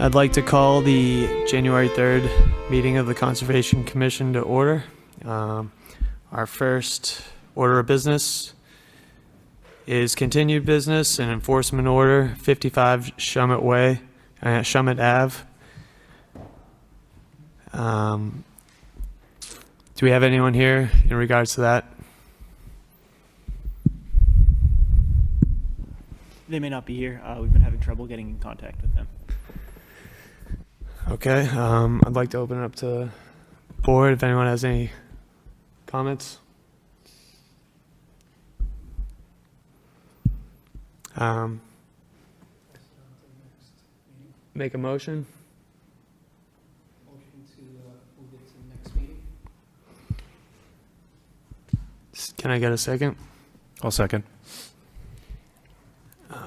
I'd like to call the January 3rd meeting of the Conservation Commission to order. Our first order of business is continued business and enforcement order 55 Shummet Way, Shummet Ave. Do we have anyone here in regards to that? They may not be here. We've been having trouble getting in contact with them. Okay, I'd like to open it up to the board if anyone has any comments. Make a motion. Motion to move it to the next meeting. Can I get a second? I'll second.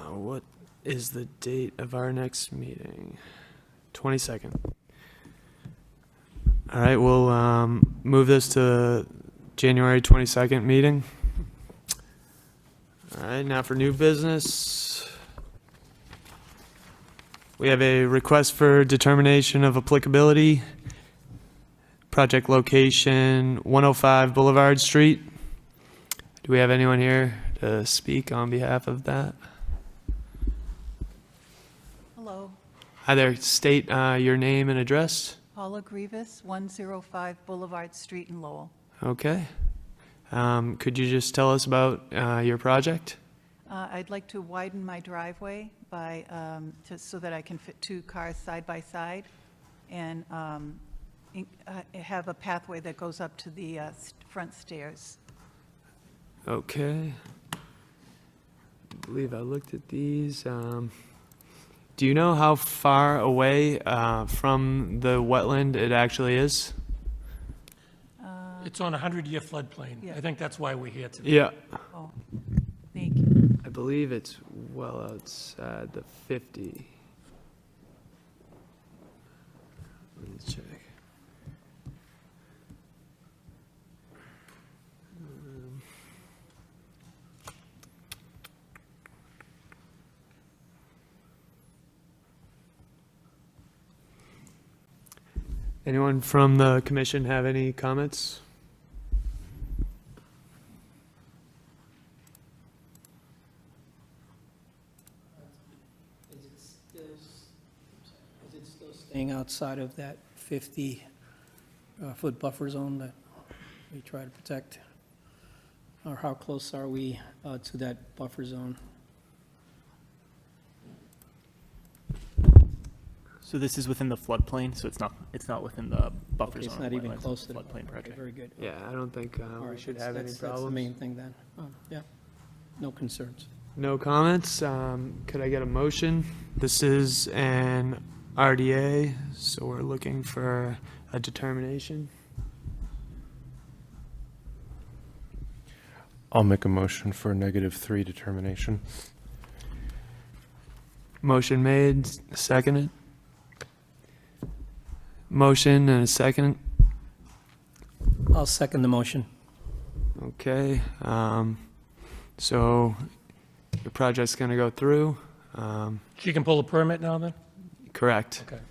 What is the date of our next meeting? 22nd. All right, we'll move this to January 22nd meeting. All right, now for new business. We have a request for determination of applicability. Project location 105 Boulevard Street. Do we have anyone here to speak on behalf of that? Hello, Hi there, state your name and address. Paula Grievous, 105 Boulevard Street in Lowell. Okay. Could you just tell us about your project? I'd like to widen my driveway by, so that I can fit 2 cars side by side, and have a pathway that goes up to the front stairs. Okay. I believe I looked at these. Do you know how far away from the wetland it actually is? It's on a 100-year floodplain. Yeah. I think that's why we're here today. Yeah. Oh, thank you. I believe it's well outside the 50. Let me check. Anyone from the commission have any comments? Is it still staying outside of that 50-foot buffer zone that we try to protect? Or how close are we to that buffer zone? So this is within the floodplain, so it's not within the buffer Okay, zone. it's not of even wetlands, close it's to a the floodplain Okay, project. very good. Yeah, I don't think All we right, should that's- have any that's the problems. main thing then. Oh, yeah, no concerns. No comments. Could I get a motion? This is an RDA, so we're looking for a determination. I'll make a motion for a -3 determination. Motion made, seconded. Motion and a second. I'll second the motion. Okay. So the project's going to go through. She can pull a permit now, then? Correct. Okay.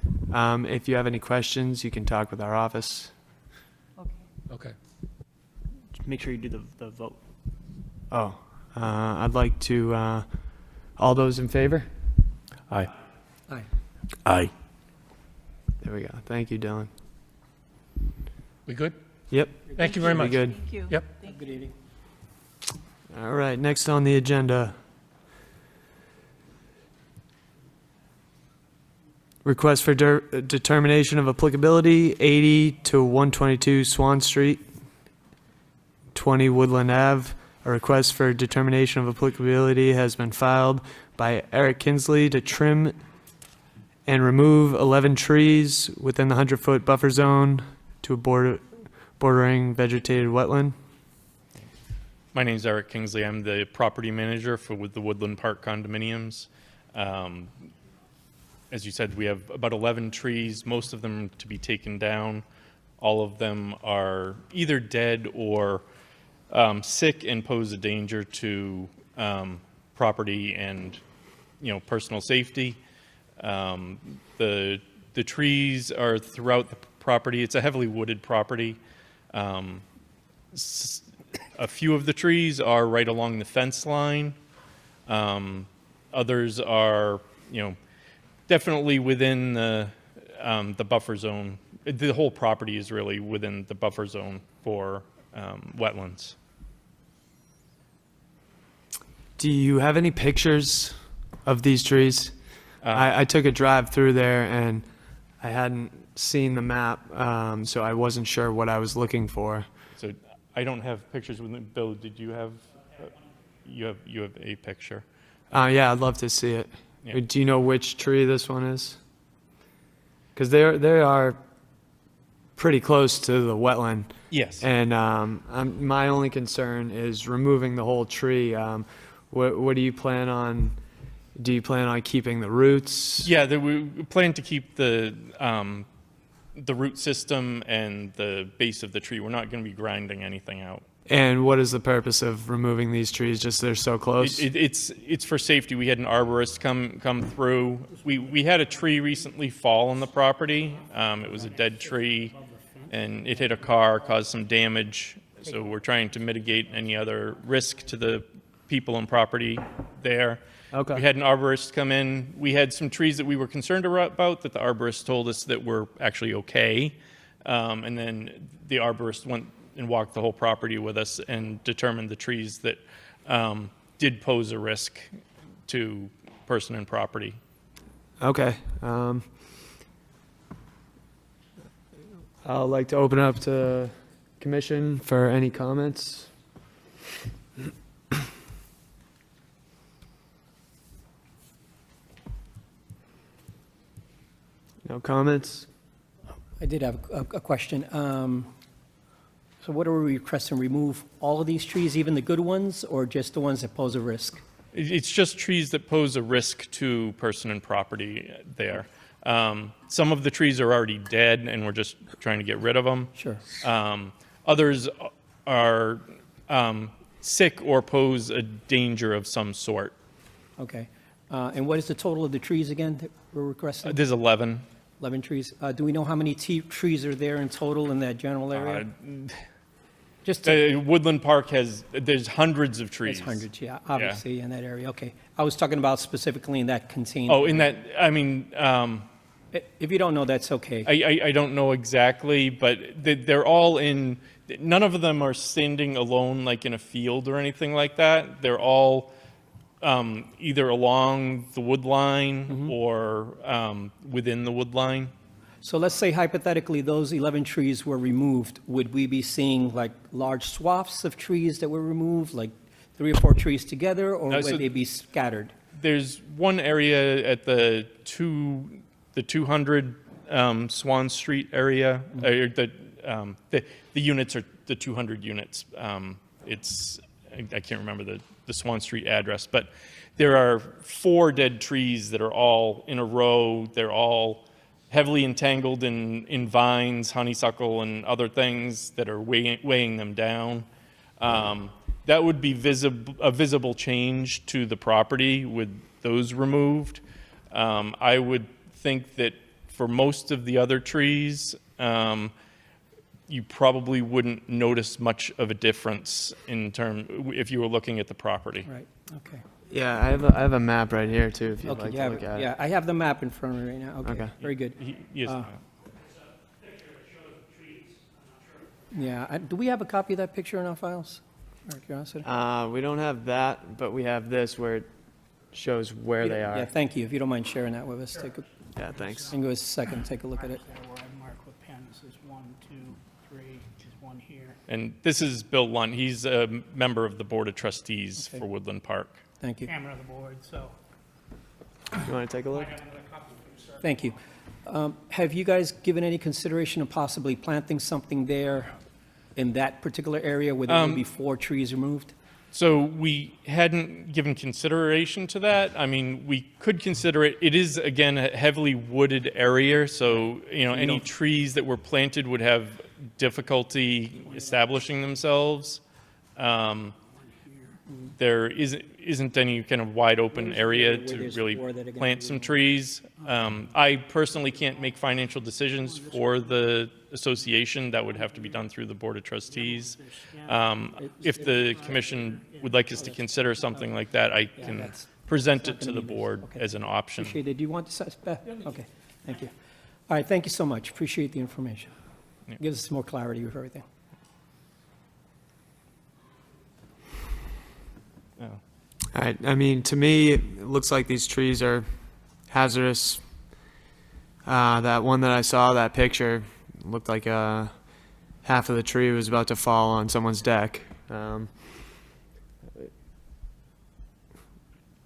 If you have any questions, you can talk with our office. Okay. Okay. Make sure you do the vote. Oh, I'd like to, all those in favor? Aye. Aye. Aye. There we go. Thank you, Dylan. We good? Yep. Thank you very Be much. good. Thank you. Yep. Thank Good you. evening. All right, next on the agenda. Request for determination of applicability, 80 to 122 Swan Street, 20 Woodland Ave. A request for determination of applicability has been filed by Eric Kinsley to trim and remove 11 trees within the 100-foot buffer zone to a bordering vegetated wetland. My name is Eric Kingsley. I'm the property manager with the Woodland Park condominiums. As you said, we have about 11 trees, most of them to be taken down. All of them are either dead or sick and pose a danger to property and, personal safety. The trees are throughout the property. It's a heavily wooded property. A few of the trees are right along the fence line. Others are, definitely within the buffer zone. The whole property is really within the buffer zone for wetlands. Do you have any pictures of these trees? I took a drive through there and I hadn't seen the map, so I wasn't sure what I was looking for. So I don't have pictures with me. Bill, did you have? You have a picture. Yeah, I'd love to see it. Yeah. Do you know which tree this one is? Because they are pretty close to the wetland. Yes. And my only concern is removing the whole tree. What do you plan on? Do you plan on keeping the roots? Yeah, we plan to keep the root system and the base of the tree. We're not going to be grinding anything out And what is the purpose of removing these trees? Just they're so close? It's for safety. We had an arborist come through. We had a tree recently fall on the property. It was a dead tree, and it hit a car, caused some damage. So we're trying to mitigate any other risk to the people and property there. Okay. We had an arborist come in. We had some trees that we were concerned about that the arborist told us that were actually okay. And then the arborist went and walked the whole property with us and determined the trees that did pose a risk to person and property. Okay. I'd like to open up to commission for any comments. No comments? I did have a question. So what are we requesting? Remove all of these trees, even the good ones, or just the ones that pose a risk? It's just trees that pose a risk to person and property there. Some of the trees are already dead, and we're just trying to get rid of them. Sure. Others are sick or pose a danger of some sort. Okay. And what is the total of the trees again that we're requesting? There's 11. 11 trees. Do we know how many trees are there in total in that general area? Just Woodland Park there's hundreds of trees. It's hundreds, yeah, obviously, in that area. Okay. I was talking about specifically in that contained. Oh, in that, I mean, If you don't know, that's okay. I don't know exactly, but they're all in, none of them are standing alone like in a field or anything like that. They're all either along the wood line or within the wood line. So let's say hypothetically, those 11 trees were removed. Would we be seeing like large swaths of trees that were removed, like 3 or 4 trees together, or No, would so- they be scattered? There's one area at the 200 Swan Street area. The units are the 200 units. I can't remember the Swan Street address, but there are 4 dead trees that are all in a row. They're all heavily entangled in vines, honeysuckle, and other things that are weighing them down. That would be a visible change to the property with those removed. I would think that for most of the other trees, you probably wouldn't notice much of a difference if you were looking at the property. Right, okay. Yeah, I have a map right here too, if you'd Okay, like you to have look it. at it. Yeah, I have the map in front of me right now. Okay, Okay. very good. Yes. Yeah, do we have a copy of that picture in our files? Out of curiosity? We don't have that, but we have this where it shows where they Yeah, are. thank you. If you don't mind sharing that with us, Yeah, thanks. give us a second, take a look at it. Where I mark with pens is 1, 2, 3, there's 1 here. And this is Bill Lunt. He's a member of the Board of Trustees Okay. for Woodland Park. Thank you. Chairman of the board, so You want to take a look? I got another copy for you, sir. Thank you. Have you guys given any consideration of possibly planting something there in that particular area where there may be 4 trees removed? So we hadn't given consideration to that. I mean, we could consider it. It is, again, a heavily wooded area, so, any trees that were planted would have difficulty establishing themselves. There isn't any kind of wide open area where to there's really 4 that are gonna plant be some trees. I personally can't make financial decisions for the association. That would have to be done through the Board of Trustees. If the commission would like us to consider something like that, I can that's- present not it to gonna the be this. board Okay. as an option. Appreciate it. Do you want to, Beth? Okay, thank you. All right, thank you so much. Appreciate the information. Yeah. Gives us more clarity with everything. All right, I mean, to me, it looks like these trees are hazardous. That one that I saw, that picture, looked like half of the tree was about to fall on someone's deck. I'm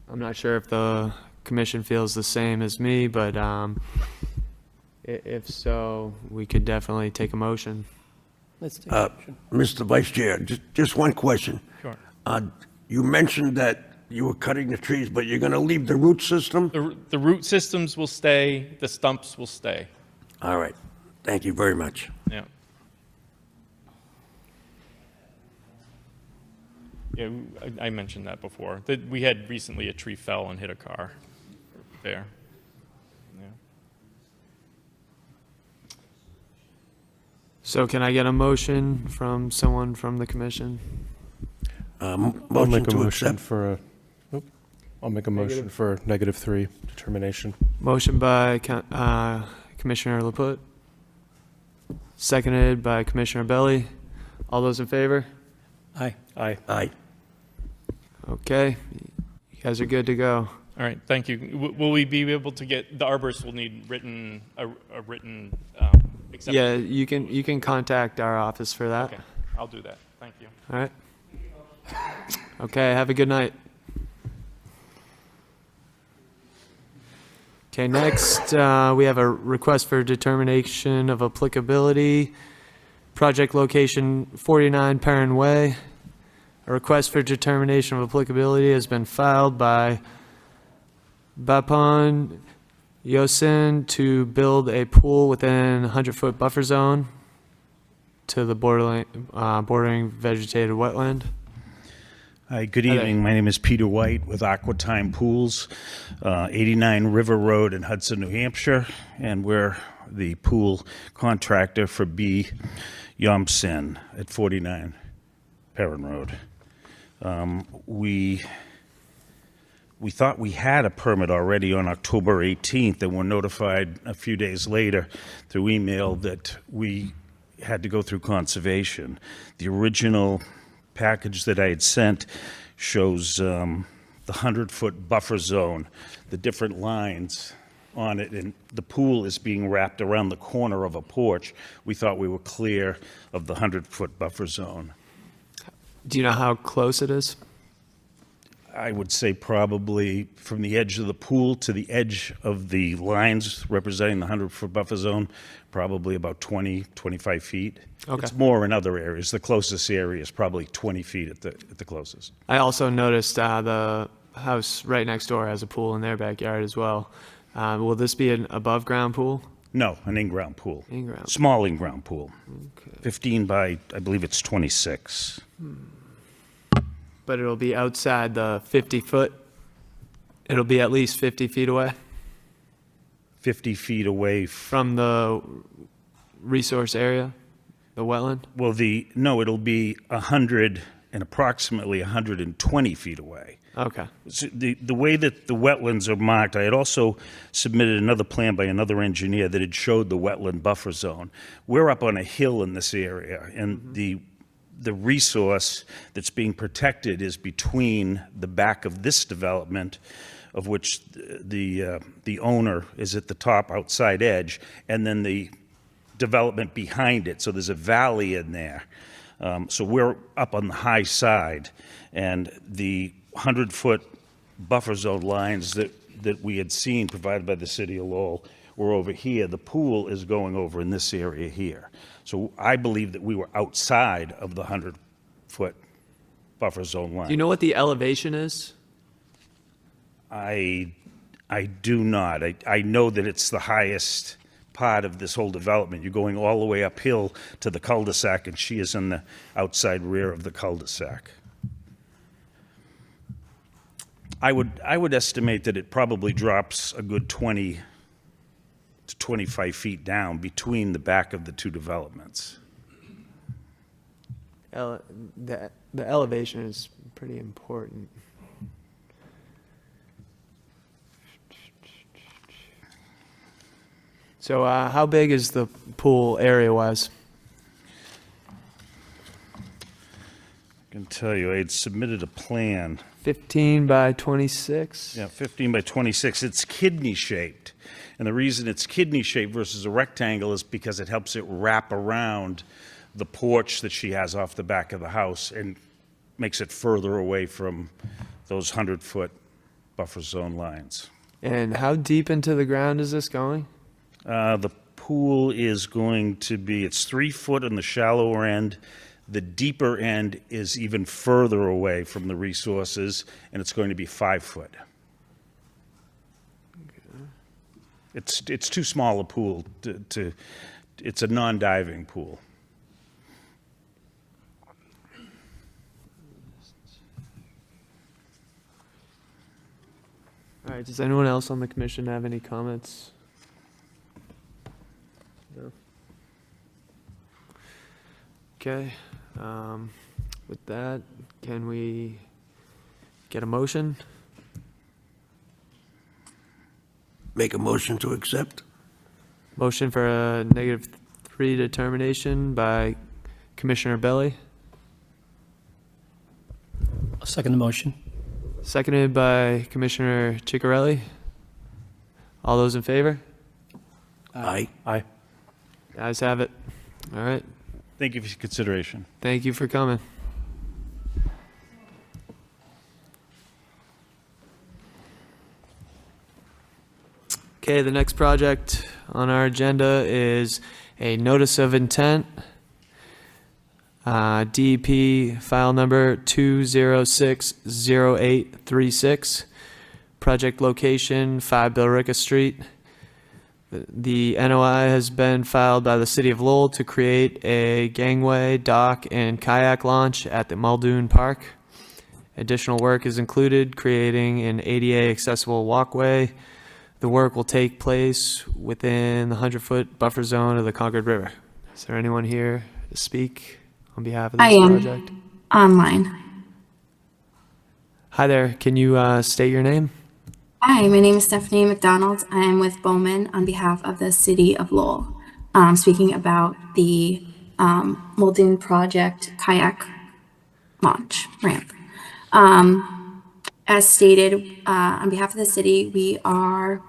not sure if the commission feels the same as me, but if so, we could definitely take a motion. Let's take action. Mr. Vice Chair, just one question. Sure. You mentioned that you were cutting the trees, but you're going to leave the root system? The root systems will stay, the stumps will stay. All right. Thank you very much. Yeah. Yeah, I mentioned that before. That we had recently a tree fell and hit a car there. Yeah. So can I get a motion from someone from the commission? I'll Motion make a to motion accept. for a, I'll make a motion for a -3 determination. Motion by Commissioner Laput, seconded by Commissioner Belli. All those in favor? Aye. Aye. Aye. Okay, you guys are good to go. All right, thank you. Will we be able to get, the arborist will need a written acceptance? Yeah, you can contact our office for that. Okay, I'll do that. Thank you. All right. Okay, have a good night. Okay, next, we have a request for determination of applicability. Project location 49 Perrin Way. A request for determination of applicability has been filed by Bapon Yosin to build a pool within a 100-foot buffer zone to the bordering vegetated wetland. Hi, good Hi there. evening. My name is Peter White with Aquatime Pools, 89 River Road in Hudson, New Hampshire, and we're the pool contractor for B. Yomsen at 49 Perrin Road. We thought we had a permit already on October 18th, and were notified a few days later through email that we had to go through conservation. The original package that I had sent shows the 100-foot buffer zone, the different lines on it, and the pool is being wrapped around the corner of a porch. We thought we were clear of the 100-foot buffer zone. Do you know how close it is? I would say probably from the edge of the pool to the edge of the lines representing the 100-foot buffer zone, probably about 20, 25 feet. Okay. It's more in other areas. The closest area is probably 20 feet at the closest. I also noticed the house right next door has a pool in their backyard as well. Will this be an above-ground pool? No, an in-ground pool. In-ground. Small in-ground pool. Okay. 15 by, I believe it's 26. But it'll be outside the 50-foot? It'll be at least 50 feet away 50 feet away from the resource area, the wetland? well, it'll be 100 and approximately 120 feet away. Okay. So the way that the wetlands are marked, I had also submitted another plan by another engineer that had showed the wetland buffer zone. We're up on a hill in this area, and the resource that's being protected is between the back of this development, of which the owner is at the top outside edge, and then the development behind it. So there's a valley in there. So we're up on the high side, and the 100-foot buffer zone lines that we had seen provided by the city of Lowell were over here. The pool is going over in this area here. So I believe that we were outside of the 100-foot buffer zone line. Do you know what the elevation is? I do not. I know that it's the highest part of this whole development. You're going all the way uphill to the cul-de-sac, and she is in the outside rear of the cul-de-sac. I would estimate that it probably drops a good 20 to 25 feet down between the back of the two developments. The elevation is pretty important. So how big is the pool area-wise? I can tell you, I had submitted a plan. 15 by 26? Yeah, 15 by 26. It's kidney-shaped. And the reason it's kidney-shaped versus a rectangle is because it helps it wrap around the porch that she has off the back of the house and makes it further away from those 100-foot buffer zone lines. And how deep into the ground is this going? The pool is going to be, it's 3 foot on the shallower end. The deeper end is even further away from the resources, and it's going to be 5 foot. It's too small a pool to it's a non-diving pool. All right, does anyone else on the commission have any comments? No? Okay, with that, can we get a motion? Make a motion to accept? Motion for a -3 determination by Commissioner Belli, I'll second the motion. seconded by Commissioner Ciccarelli. All those in favor? Aye. Aye. The ayes have it. All right, Thank you for your consideration. thank you for coming. Okay, the next project on our agenda is a notice of intent. DEP file number 2060836. Project location 5 Billerica Street. The NOI has been filed by the City of Lowell to create a gangway, dock, and kayak launch at the Muldoon Park. Additional work is included, creating an ADA accessible walkway. The work will take place within the 100-foot buffer zone of the Concord River. Is there anyone here to speak on behalf of this I am. project? Online. Hi there, can you state your name? Hi, my name is Stephanie McDonald. I am with Bowman on behalf of the City of Lowell. Speaking about the Muldoon Project kayak launch ramp. As stated, on behalf of the city, we are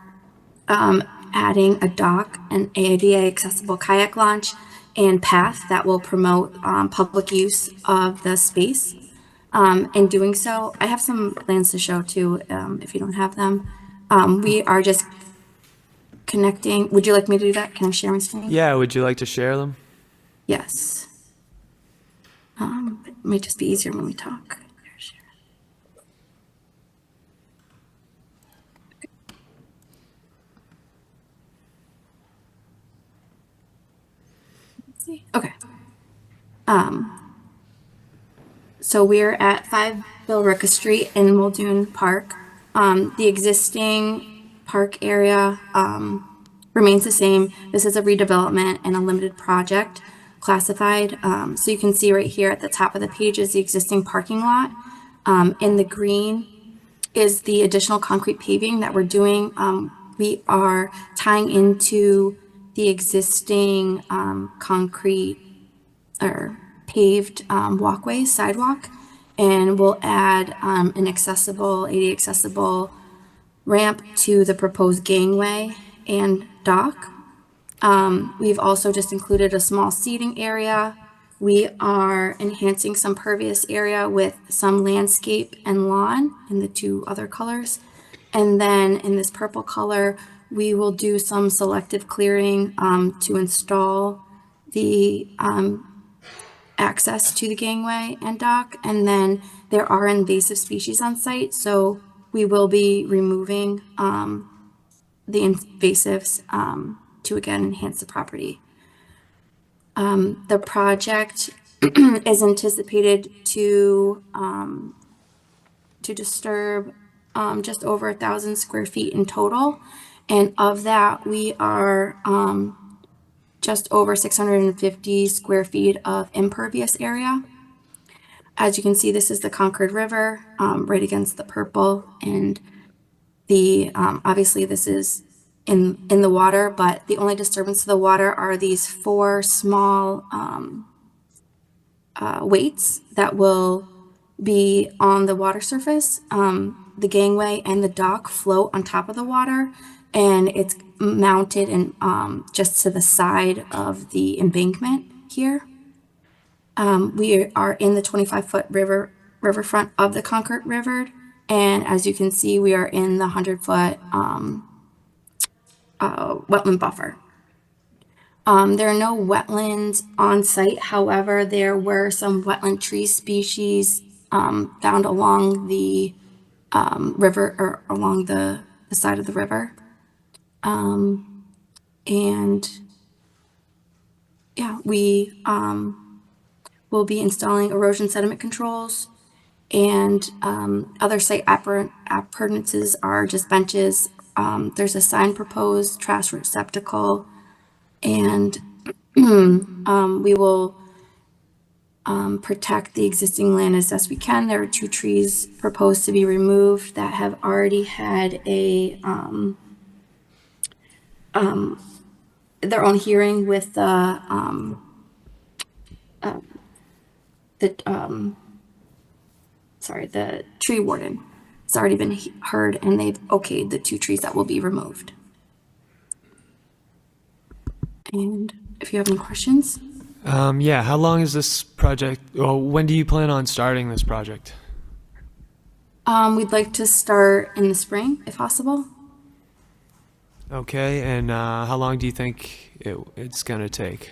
adding a dock, an ADA accessible kayak launch, and path that will promote public use of the space. In doing so, I have some plans to show too, if you don't have them. We are just connecting. Would you like me to do that? Can I share my screen? Yeah, would you like to share them? Yes. It might just be easier when we talk. Okay. So we're at 5 Billerica Street in Muldoon Park. The existing park area remains the same. This is a redevelopment and a limited project classified. So you can see right here at the top of the page is the existing parking lot. In the green is the additional concrete paving that we're doing. We are tying into the existing concrete or paved walkway, sidewalk, and we'll add an accessible, ADA accessible ramp to the proposed gangway and dock. We've also just included a small seating area. We are enhancing some pervious area with some landscape and lawn in the two other colors. And then in this purple color, we will do some selective clearing to install the access to the gangway and dock. And then there are invasive species on site, so we will be removing the invasives to again enhance the property. The project is anticipated to disturb just over 1,000 square feet in total. And of that, we are just over 650 square feet of impervious area. As you can see, this is the Concord River right against the purple. And the obviously this is in the water, but the only disturbance to the water are these 4 small weights that will be on the water surface. The gangway and the dock float on top of the water, and it's mounted and just to the side of the embankment here. We are in the 25-foot riverfront of the Concord River, and as you can see, we are in the 100-foot wetland buffer. There are no wetlands on site. However, there were some wetland tree species found along the river or along the side of the river. And yeah, we will be installing erosion sediment controls And other site appurtenances are just benches. There's a sign proposed, trash receptacle, and we will protect the existing land as best we can. There are 2 trees proposed to be removed that have already had their own hearing with the tree warden. It's already been heard, and they've okayed the 2 trees that will be removed. And if you have any questions. Yeah, how long is this project, well, when do you plan on starting this project? We'd like to start in the spring, if possible. Okay, and how long do you think it's going to take?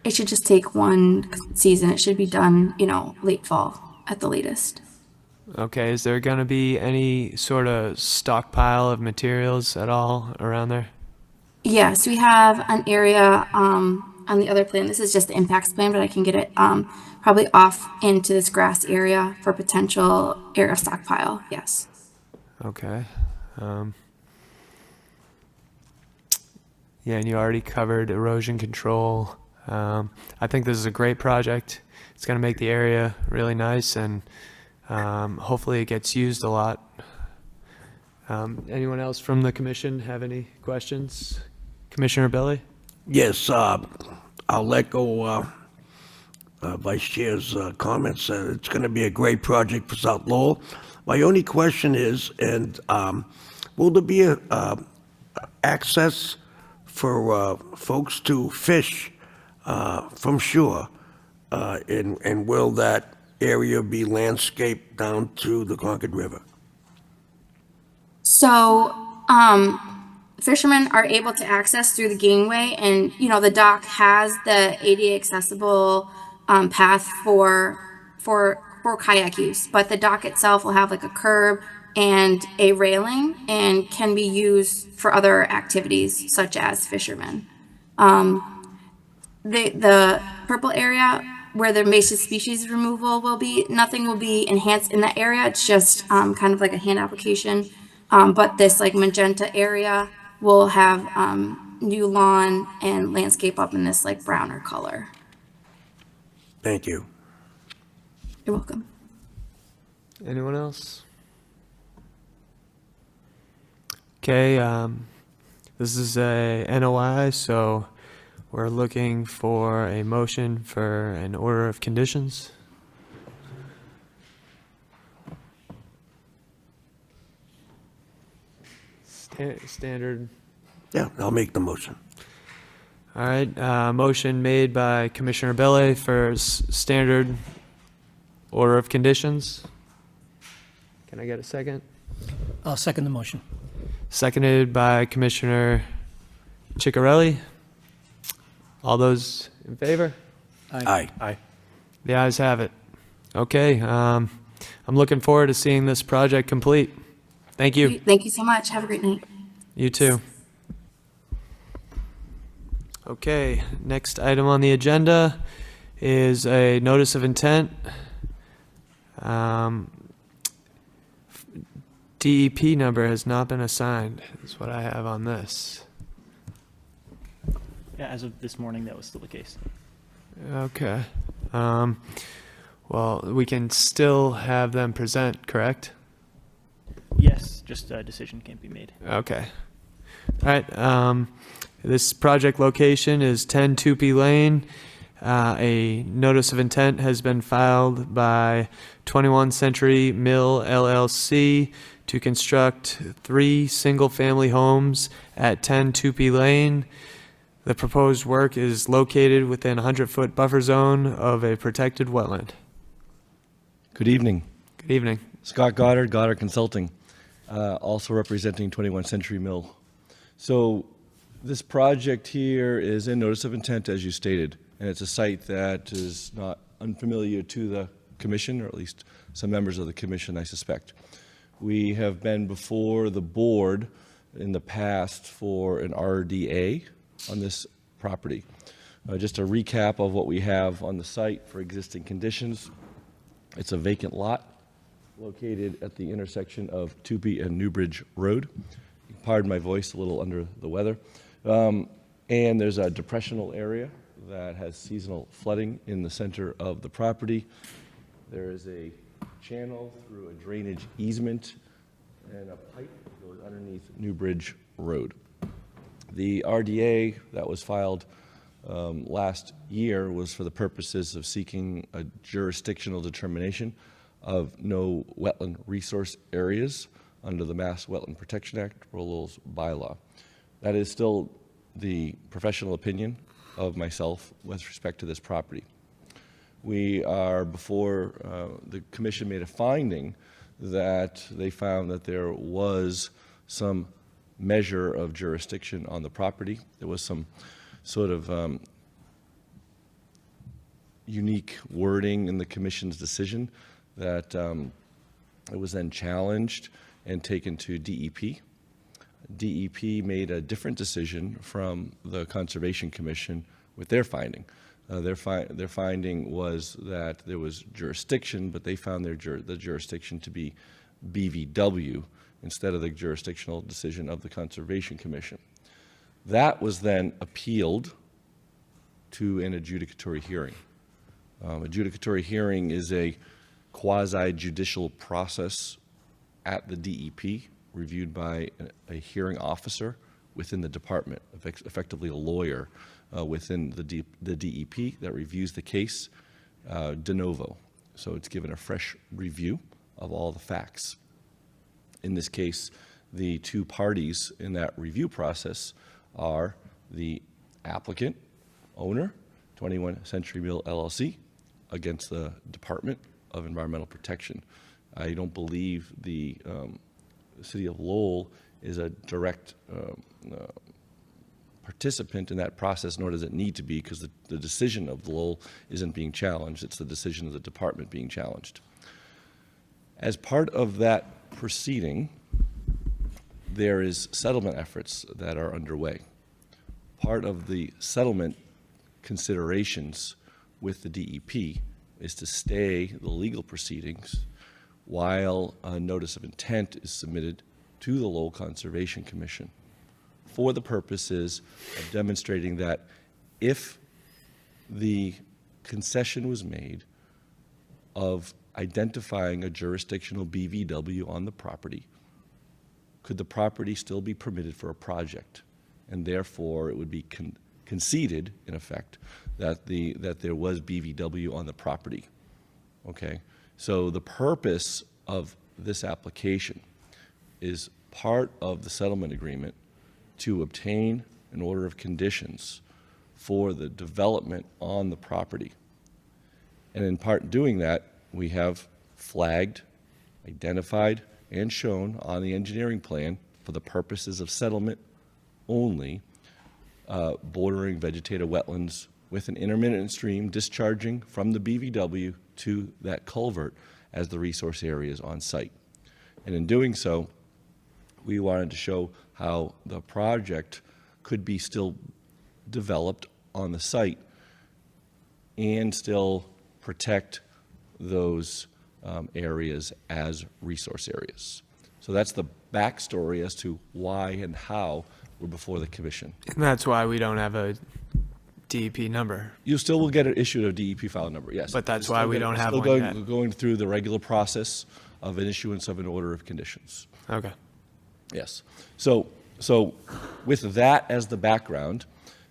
It should just take 1 season. It should be done, late fall at the latest. Okay, is there going to be any sort of stockpile of materials at all around there? Yes, we have an area on the other plan. This is just the impacts plan, but I can get it probably off into this grass area for potential area stockpile. Yes. Okay. Yeah, and you already covered erosion control. I think this is a great project. It's going to make the area really nice, and hopefully it gets used a lot. Anyone else from the commission have any questions? Commissioner Billy? Yes, I'll echo Vice Chair's comments. It's going to be a great project for South Lowell. My only question is, will there be access for folks to fish from shore? And will that area be landscaped down to the Concord River? So, fishermen are able to access through the gangway, and the dock has the ADA accessible path for kayak use. But the dock itself will have like a curb and a railing, and can be used for other activities such as fishermen. The purple area where the invasive species removal will be, nothing will be enhanced in that area. It's just kind of like a hand application. But this like magenta area will have new lawn and landscape up in this like browner color. Thank you. You're welcome. Anyone else? Okay, this is a NOI, so we're looking for a motion for an order of conditions. Standard. Yeah, I'll make the motion. All right, motion made by Commissioner Billy for standard order of conditions. Can I get a second? I'll second the motion. Seconded by Commissioner Ciccarelli. All those in favor? Aye. Aye. The ayes have it. Okay, I'm looking forward to seeing this project complete. Thank you. Thank you so much. Have a great night. You too. Okay, next item on the agenda is a notice of intent. DEP number has not been assigned, is what I have on this. Yeah, as of this morning, that was still the case. Okay. Well, we can still have them present, correct? Yes, just a decision can't be made. Okay. All right. This project location is 10 Tupee Lane. A notice of intent has been filed by 21 Century Mill LLC to construct 3 single-family homes at 10 Tupee Lane. The proposed work is located within a 100-foot buffer zone of a protected wetland. Good evening. Good evening. Scott Goddard, Goddard Consulting, also representing 21 Century Mill. So this project here is a notice of intent, as you stated, and it's a site that is not unfamiliar to the commission, or at least some members of the commission, I suspect. We have been before the board in the past for an RDA on this property. Just a recap of what we have on the site for existing conditions. It's a vacant lot. located at the intersection of Tupee and Newbridge Road. Pardon my voice, a little under the weather. And there's a depressional area that has seasonal flooding in the center of the property. There is a channel through a drainage easement, and a pipe goes underneath Newbridge Road. The RDA that was filed last year was for the purposes of seeking a jurisdictional determination of no wetland resource areas under the Mass Wetland Protection Act, Lowell's bylaw. That is still the professional opinion of myself with respect to this property. We are before the commission made a finding that they found that there was some measure of jurisdiction on the property. There was some sort of unique wording in the commission's decision that it was then challenged and taken to DEP. DEP made a different decision from the Conservation Commission with their finding. Their finding was that there was jurisdiction, but they found the jurisdiction to be BVW instead of the jurisdictional decision of the Conservation Commission. That was then appealed to an adjudicatory hearing. Adjudicatory hearing is a quasi-judicial process at the DEP, reviewed by a hearing officer within the department, effectively a lawyer within the DEP that reviews the case de novo. So it's given a fresh review of all the facts. In this case, the two parties in that review process are the applicant, owner, 21 Century Mill LLC, against the Department of Environmental Protection. I don't believe the City of Lowell is a direct participant in that process, nor does it need to be, because the decision of Lowell isn't being challenged. It's the decision of the department being challenged. As part of that proceeding, there is settlement efforts that are underway. Part of the settlement considerations with the DEP is to stay the legal proceedings while a notice of intent is submitted to the Lowell Conservation Commission for the purposes of demonstrating that if the concession was made of identifying a jurisdictional BVW on the property, could the property still be permitted for a project? And therefore, it would be conceded, in effect, that there was BVW on the property. Okay? So the purpose of this application is part of the settlement agreement to obtain an order of conditions for the development on the property. And in part doing that, we have flagged, identified, and shown on the engineering plan for the purposes of settlement only, bordering vegetative wetlands with an intermittent stream discharging from the BVW to that culvert as the resource areas on site. And in doing so, we wanted to show how the project could be still developed on the site and still protect those areas as resource areas. So that's the backstory as to why and how we're before the commission. And that's why we don't have a DEP number. You still will get issued a DEP file number, yes. But that's why we don't have one going, yet. Going through the regular process of an issuance of an order of conditions. Okay. Yes. So with that as the background,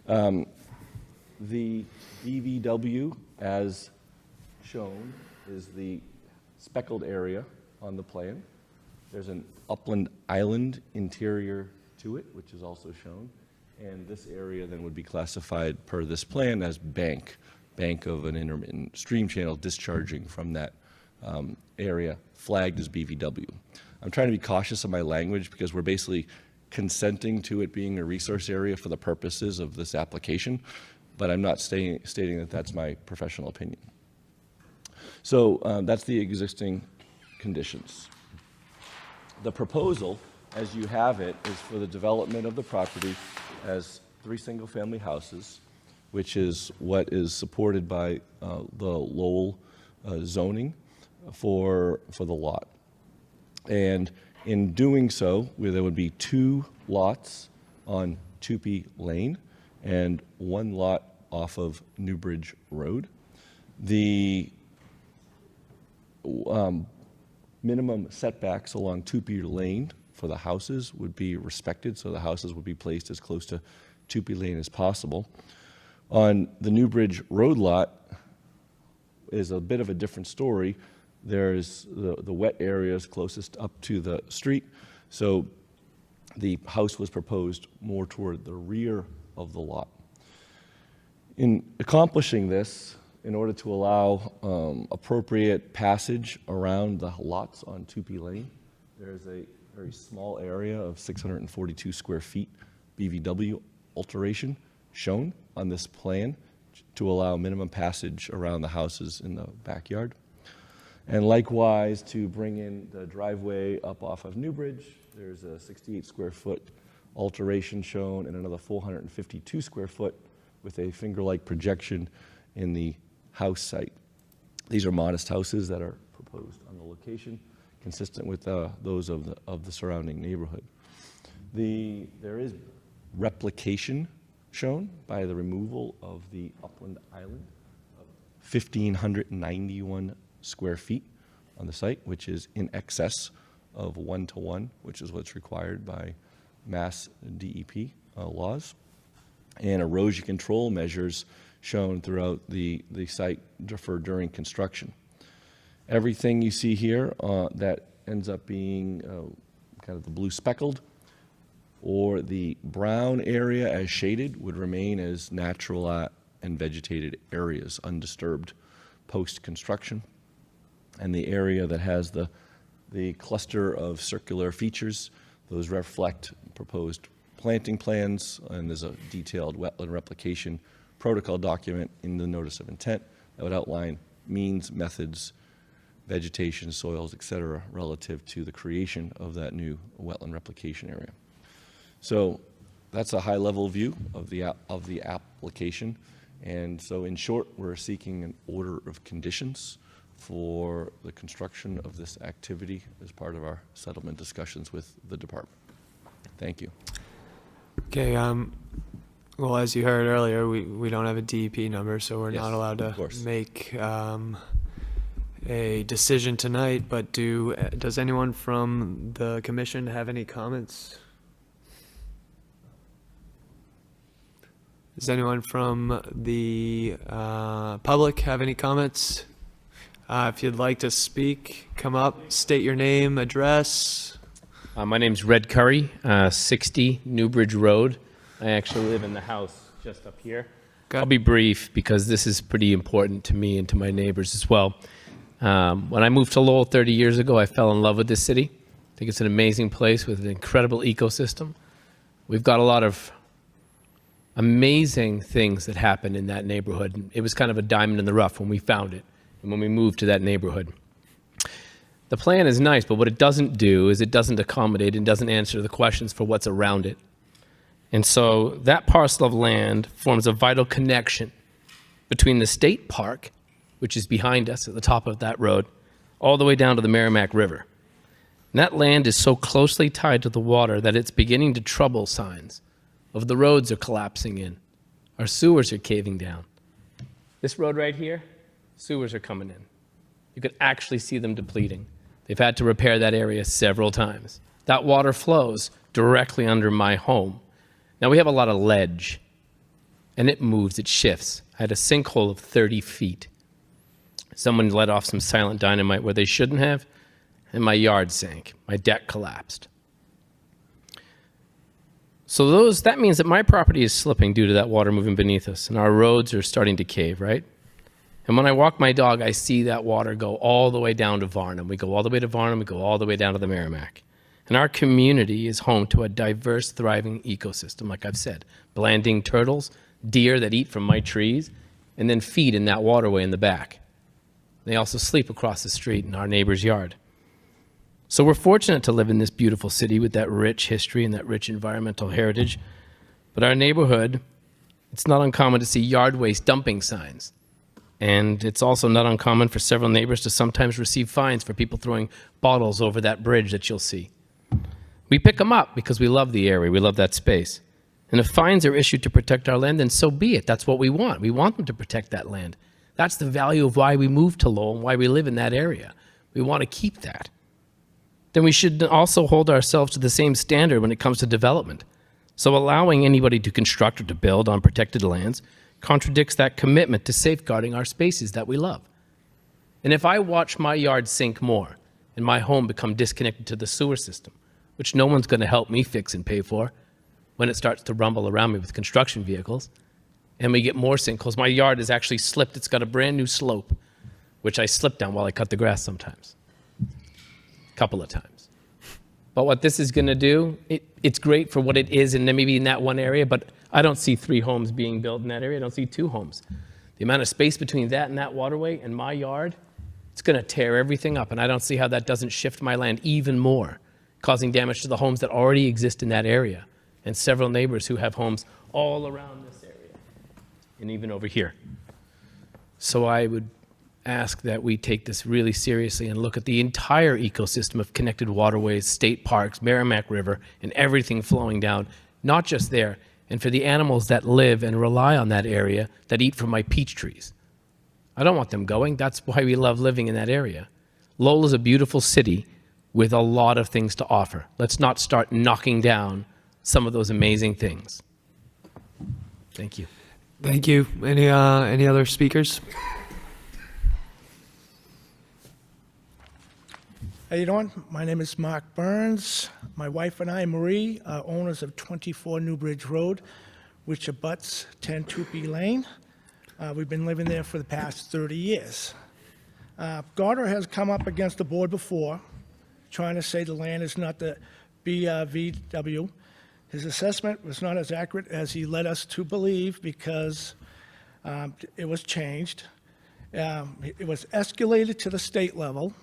the BVW, as shown, is the speckled area on the plan. There's an upland island interior to it, which is also shown. And this area then would be classified per this plan as bank of an intermittent stream channel discharging from that area, flagged as BVW. I'm trying to be cautious of my language because we're basically consenting to it being a resource area for the purposes of this application, but I'm not stating that that's my professional opinion. So that's the existing conditions. The proposal, as you have it, is for the development of the property as 3 single-family houses, which is what is supported by the Lowell zoning for the lot. And in doing so, there would be 2 lots on Tupee Lane and 1 lot off of Newbridge Road. The minimum setbacks along Tupee Lane for the houses would be respected, so the houses would be placed as close to Tupee Lane as possible. On the Newbridge Road lot is a bit of a different story. There's the wet areas closest up to the street, so the house was proposed more toward the rear of the lot. In accomplishing this, in order to allow appropriate passage around the lots on Tupee Lane, there's a very small area of 642 square feet BVW alteration shown on this plan to allow minimum passage around the houses in the backyard. And likewise, to bring in the driveway up off of Newbridge, there's a 68 square foot alteration shown and another 452 square foot with a finger-like projection in the house site. These are modest houses that are proposed on the location, consistent with those of the surrounding neighborhood. There is replication shown by the removal of the upland island of 1,591 square feet on the site, which is in excess of 1-to-1, which is what's required by Mass DEP laws, and erosion control measures shown throughout the site for during construction. Everything you see here that ends up being kind of the blue speckled or the brown area as shaded would remain as natural and vegetated areas, undisturbed post-construction. And the area that has the cluster of circular features, those reflect proposed planting plans, and there's a detailed wetland replication protocol document in the notice of intent that would outline means, methods, vegetation, soils, et cetera, relative to the creation of that new wetland replication area. So that's a high-level view of the application. And so in short, we're seeking an order of conditions for the construction of this activity as part of our settlement discussions with the department. Thank you. Okay, well, as you heard earlier, we don't have a DEP number, so we're not allowed to make a decision tonight, but does anyone from the commission have any comments? Does anyone from the public have any comments? If you'd like to speak, come up, state your name, address. My name's Red Curry, 60 Newbridge Road. I actually live in the house just up here. I'll be brief because this is pretty important to me and to my neighbors as well. When I moved to Lowell 30 years ago, I fell in love with this city. I think it's an amazing place with an incredible ecosystem. We've got a lot of amazing things that happen in that neighborhood. It was kind of a diamond in the rough when we found it and when we moved to that neighborhood. The plan is nice, but what it doesn't do is it doesn't accommodate and doesn't answer the questions for what's around it. And so that parcel of land forms a vital connection between the state park, which is behind us at the top of that road, all the way down to the Merrimack River. And that land is so closely tied to the water that it's beginning to trouble signs of the roads are collapsing in. Our sewers are caving down. This road right here, sewers are coming in. You could actually see them depleting. They've had to repair that area several times. That water flows directly under my home. Now we have a lot of ledge, and it moves, it shifts. I had a sinkhole of 30 feet. Someone let off some silent dynamite where they shouldn't have, and my yard sank. My deck collapsed. So that means that my property is slipping due to that water moving beneath us, and our roads are starting to cave, right? And when I walk my dog, I see that water go all the way down to Varnum. We go all the way to Varnum, we go all the way down to the Merrimack. And our community is home to a diverse, thriving ecosystem, like I've said. Blanding turtles, deer that eat from my trees, and then feed in that waterway in the back. They also sleep across the street in our neighbor's yard. So we're fortunate to live in this beautiful city with that rich history and that rich environmental heritage. But our neighborhood, it's not uncommon to see yard waste dumping signs. And it's also not uncommon for several neighbors to sometimes receive fines for people throwing bottles over that bridge that you'll see. We pick them up because we love the area, we love that space. And if fines are issued to protect our land, then so be it. That's what we want. We want them to protect that land. That's the value of why we moved to Lowell and why we live in that area. We want to keep that. Then we should also hold ourselves to the same standard when it comes to development. So allowing anybody to construct or to build on protected lands contradicts that commitment to safeguarding our spaces that we love. And if I watch my yard sink more and my home become disconnected to the sewer system, which no one's going to help me fix and pay for, when it starts to rumble around me with construction vehicles, and we get more sinkholes, my yard has actually slipped. It's got a brand new slope, which I slip down while I cut the grass sometimes. A couple of times. But what this is going to do, it's great for what it is, and then maybe in that one area, but I don't see 3 homes being built in that area. I don't see 2 homes. The amount of space between that and that waterway and my yard, it's going to tear everything up, and I don't see how that doesn't shift my land even more, causing damage to the homes that already exist in that area, and several neighbors who have homes all around this area, and even over here. So I would ask that we take this really seriously and look at the entire ecosystem of connected waterways, state parks, Merrimack River, and everything flowing down, not just there, and for the animals that live and rely on that area that eat from my peach trees. I don't want them going. That's why we love living in that area. Lowell is a beautiful city with a lot of things to offer. Let's not start knocking down some of those amazing things. Thank you. Thank you. Any other speakers? How you doing? My name is Mark Burns. My wife and I, Marie, are owners of 24 Newbridge Road, which abuts 10 Tupee Lane. We've been living there for the past 30 years. Goddard has come up against the board before, trying to say the land is not the BVW. His assessment was not as accurate as he led us to believe because it was changed. It was escalated to the state level.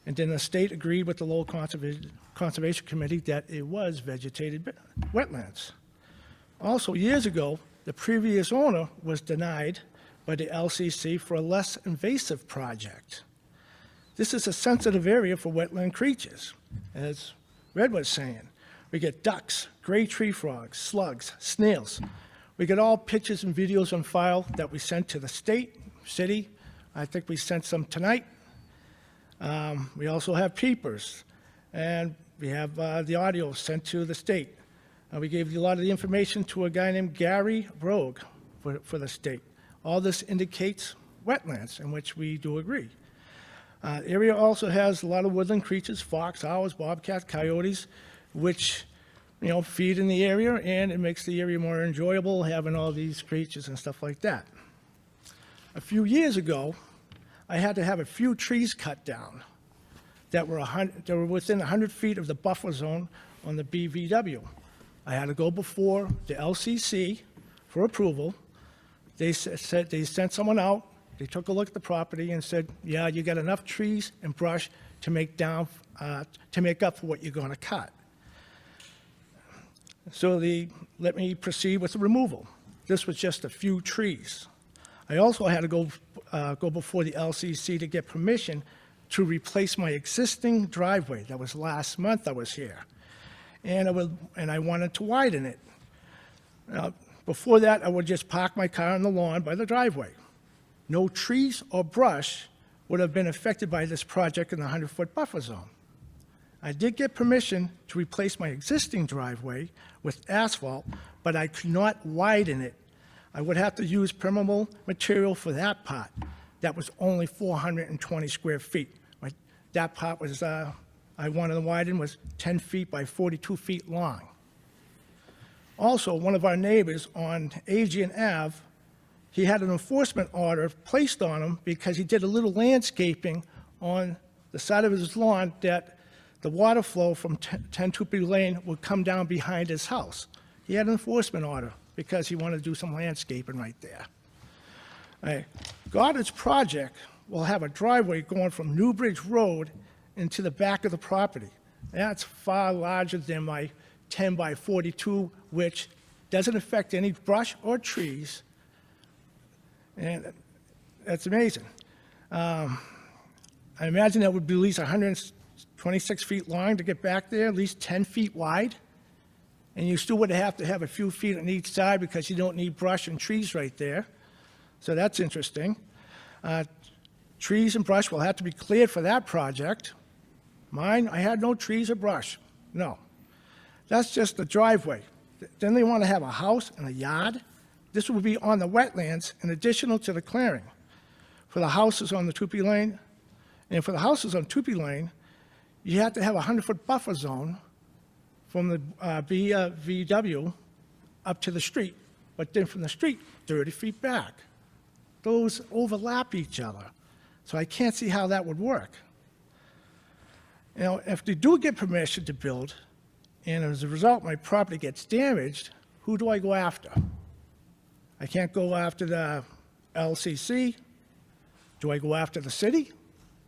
And then the state agreed with the Lowell Conservation Committee that it was vegetated wetlands. Also, years ago, the previous owner was denied by the LCC for a less invasive project. This is a sensitive area for wetland creatures, as Red was saying. We get ducks, gray tree frogs, slugs, snails. We get all pictures and videos on file that we sent to the state, city. I think we sent some tonight. We also have peepers, and we have the audio sent to the state. We gave a lot of the information to a guy named Gary Brogue for the state. All this indicates wetlands, in which we do agree. The area also has a lot of woodland creatures, fox, owls, bobcats, coyotes, which feed in the area, and it makes the area more enjoyable having all these creatures and stuff like that. A few years ago, I had to have a few trees cut down that were within 100 feet of the buffer zone on the BVW. I had to go before the LCC for approval. They said they sent someone out. They took a look at the property and said, "Yeah, you got enough trees and brush to make up for what you're going to cut." So they let me proceed with the removal. This was just a few trees. I also had to go before the LCC to get permission to replace my existing driveway. That was last month I was here. And I wanted to widen it. Before that, I would just park my car on the lawn by the driveway. No trees or brush would have been affected by this project in the 100-foot buffer zone. I did get permission to replace my existing driveway with asphalt, but I could not widen it. I would have to use permeable material for that part. That was only 420 square feet. That part was, I wanted to widen, was 10 feet by 42 feet long. Also, one of our neighbors on Aegean Ave, he had an enforcement order placed on him because he did a little landscaping on the side of his lawn that the water flow from 10 Tupee Lane would come down behind his house. He had an enforcement order because he wanted to do some landscaping right there. Goddard's project will have a driveway going from Newbridge Road into the back of the property. That's far larger than my 10 by 42, which doesn't affect any brush or trees. And That's amazing. I imagine that would be at least 126 feet long to get back there, at least 10 feet wide. And you still would have to have a few feet on each side because you don't need brush and trees right there. So that's interesting. Trees and brush will have to be cleared for that project. Mine, I had no trees or brush, no. That's just the driveway. Then they want to have a house and a yard. This will be on the wetlands in additional to the clearing. For the houses on the Tupi Lane, and for the houses on Tupi Lane, you have to have a 100-foot buffer zone from the VW up to the street, but then from the street, 30 feet back. Those overlap each other, so I can't see how that would work. You know, if they do get permission to build, and as a result my property gets damaged, who do I go after? I can't go after the LCC. Do I go after the city?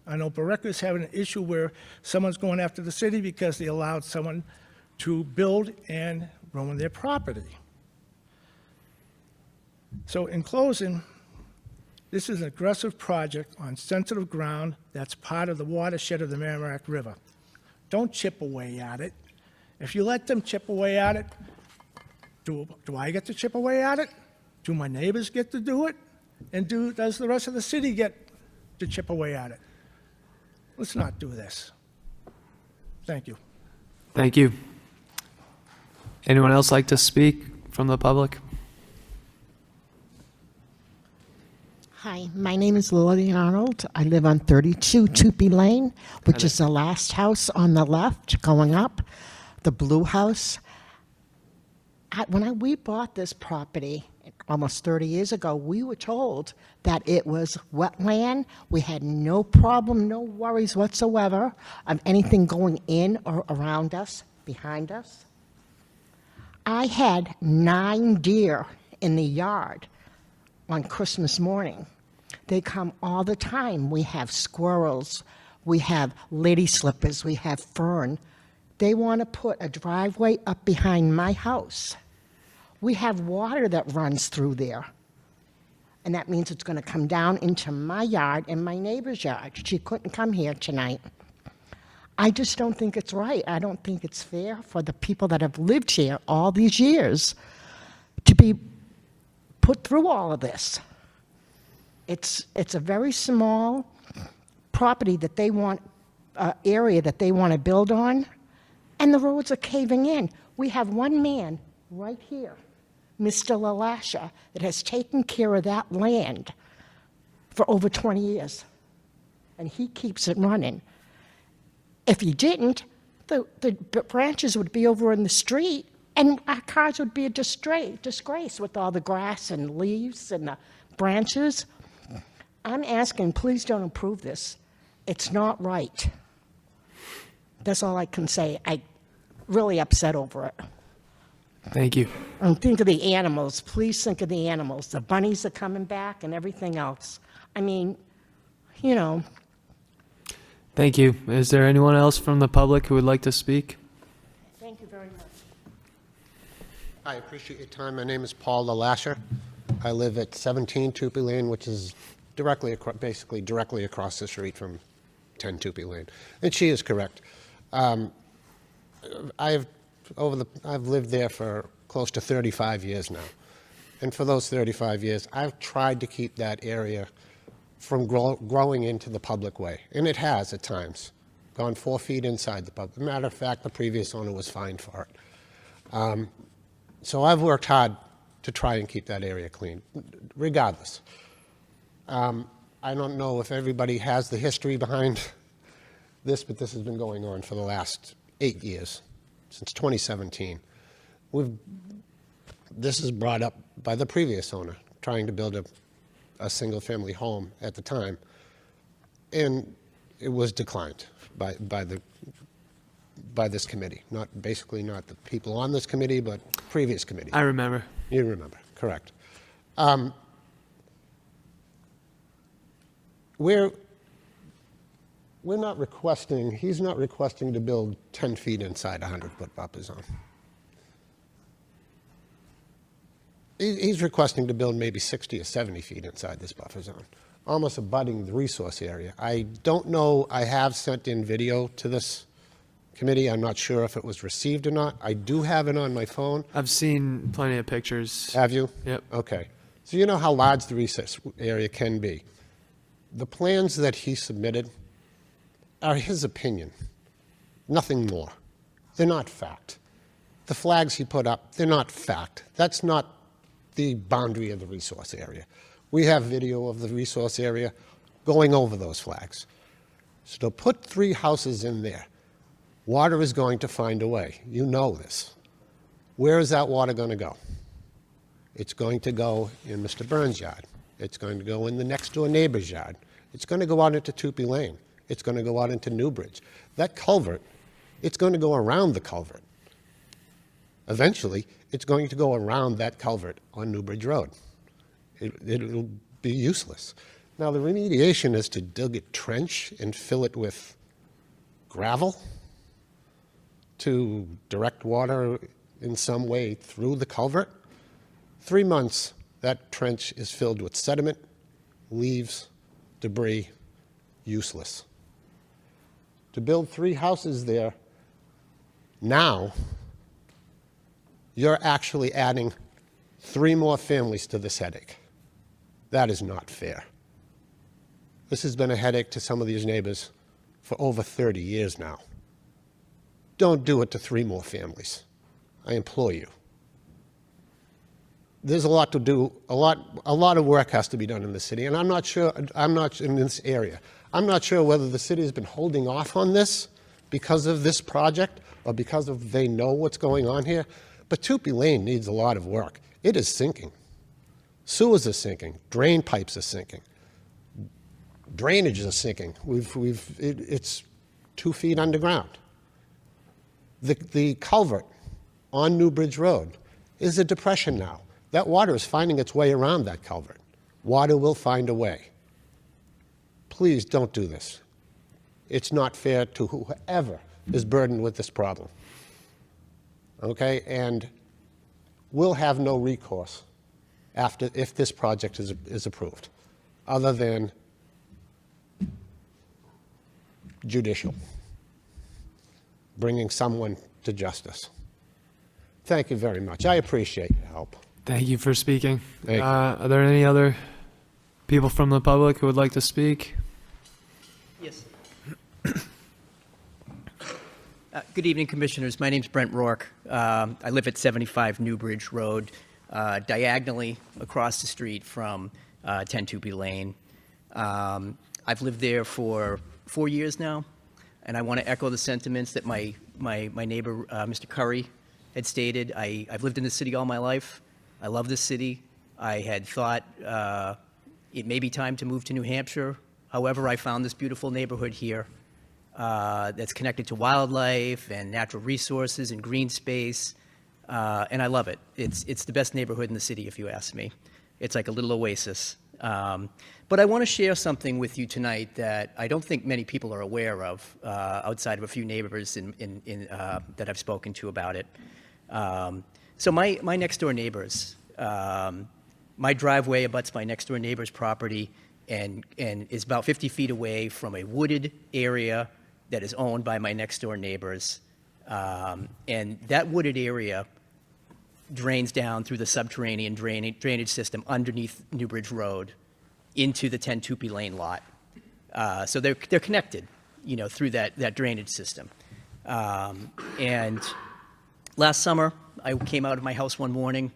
I know Baraca's having an issue where someone's going after the city because they allowed someone to build and ruin their property. So in closing, this is an aggressive project on sensitive ground that's part of the watershed of the Merrimack River. Don't chip away at it. If you let them chip away at it, do I get to chip away at it? Do my neighbors get to do it? And does the rest of the city get to chip away at it? Let's not do this. Thank you. Thank you. Anyone else like to speak from the public? Hi, my name is Lily Arnold. I live on 32 Tupi Lane, which is the last house on the left going up, the blue house. When we bought this property almost 30 years ago, we were told that it was wetland. We had no problem, no worries whatsoever of anything going in or around us, behind us. I had 9 deer in the yard on Christmas morning. They come all the time. We have squirrels, we have lady slippers, we have fern. They want to put a driveway up behind my house. We have water that runs through there. And that means it's going to come down into my yard and my neighbor's yard. She couldn't come here tonight. I just don't think it's right. I don't think it's fair for the people that have lived here all these years to be put through all of this. It's a very small property that they want, area that they want to build on, and the roads are caving in. We have one man right here, Mr. LaLasha, that has taken care of that land for over 20 years, and he keeps it running. If he didn't, the branches would be over in the street, and our cars would be a disgrace with all the grass and leaves and the branches. I'm asking, please don't approve this. It's not right. That's all I can say. I'm really upset over it. Thank you. And think of the animals. Please think of the animals. The bunnies are coming back and everything else. I mean, you know. Thank you. Is there anyone else from the public who would like to speak? Thank you very much. I appreciate your time. My name is Paul LaLasher. I live at 17 Tupi Lane, which is basically directly across the street from 10 Tupi Lane. And she is correct. I've lived there for close to 35 years now. And for those 35 years, I've tried to keep that area from growing into the public way. And it has at times gone 4 feet inside the public. Matter of fact, the previous owner was fined for it. So I've worked hard to try and keep that area clean, regardless. I don't know if everybody has the history behind this, but this has been going on for the last 8 years, since 2017. This is brought up by the previous owner, trying to build a single-family home at the time, and it was declined by this committee. Not the people on this committee, but previous committee. I remember. You remember, correct. We're not requesting, he's not requesting to build 10 feet inside a 100-foot buffer zone. He's requesting to build maybe 60 or 70 feet inside this buffer zone, almost abutting the resource area. I don't know, I have sent in video to this committee. I'm not sure if it was received or not. I do have it on my phone. I've seen plenty of pictures. Have you? Yep. Okay. So you know how large the resource area can be. The plans that he submitted are his opinion, nothing more. They're not fact. The flags he put up, they're not fact. That's not the boundary of the resource area. We have video of the resource area going over those flags. So to put 3 houses in there, water is going to find a way. You know this. Where is that water going to go? It's going to go in Mr. Burns' yard. It's going to go in the next door neighbor's yard. It's going to go out into Tupee Lane. It's going to go out into Newbridge. That culvert, it's going to go around the culvert. Eventually, it's going to go around that culvert on Newbridge Road. It'll be useless. Now, the remediation is to dig a trench and fill it with gravel to direct water in some way through the culvert. 3 months, that trench is filled with sediment, leaves, debris, useless. To build 3 houses there now, you're actually adding 3 more families to this headache. That is not fair. This has been a headache to some of these neighbors for over 30 years now. Don't do it to 3 more families. I implore you. There's a lot to do, a lot of work has to be done in the city, and I'm not in this area. I'm not sure whether the city has been holding off on this because of this project or because of they know what's going on here. But Tupee Lane needs a lot of work. It is sinking. Sewers are sinking. Drain pipes are sinking. Drainage is sinking. It's 2 feet underground. The culvert on Newbridge Road is a depression now. That water is finding its way around that culvert. Water will find a way. Please don't do this. It's not fair to whoever is burdened with this problem. Okay? And we'll have no recourse if this project is approved, other than judicial, bringing someone to justice. Thank you very much. I appreciate your help. Thank you for speaking. Thank you. Are there any other people from the public who would like to speak? Yes. Good evening, Commissioners. My name's Brent Rourke. I live at 75 Newbridge Road, diagonally across the street from 10 Tupee Lane. I've lived there for 4 years now, and I want to echo the sentiments that my neighbor, Mr. Curry, had stated. I've lived in this city all my life. I love this city. I had thought it may be time to move to New Hampshire. However, I found this beautiful neighborhood here that's connected to wildlife and natural resources and green space, and I love it. It's the best neighborhood in the city, if you ask me. It's like a little oasis. But I want to share something with you tonight that I don't think many people are aware of, outside of a few neighbors that I've spoken to about it. So my next door neighbors, my driveway abuts my next door neighbor's property and is about 50 feet away from a wooded area that is owned by my next door neighbors. And that wooded area drains down through the subterranean drainage system underneath Newbridge Road into the 10 Tupee Lane lot. So they're connected, through that drainage system. And last summer, I came out of my house one morning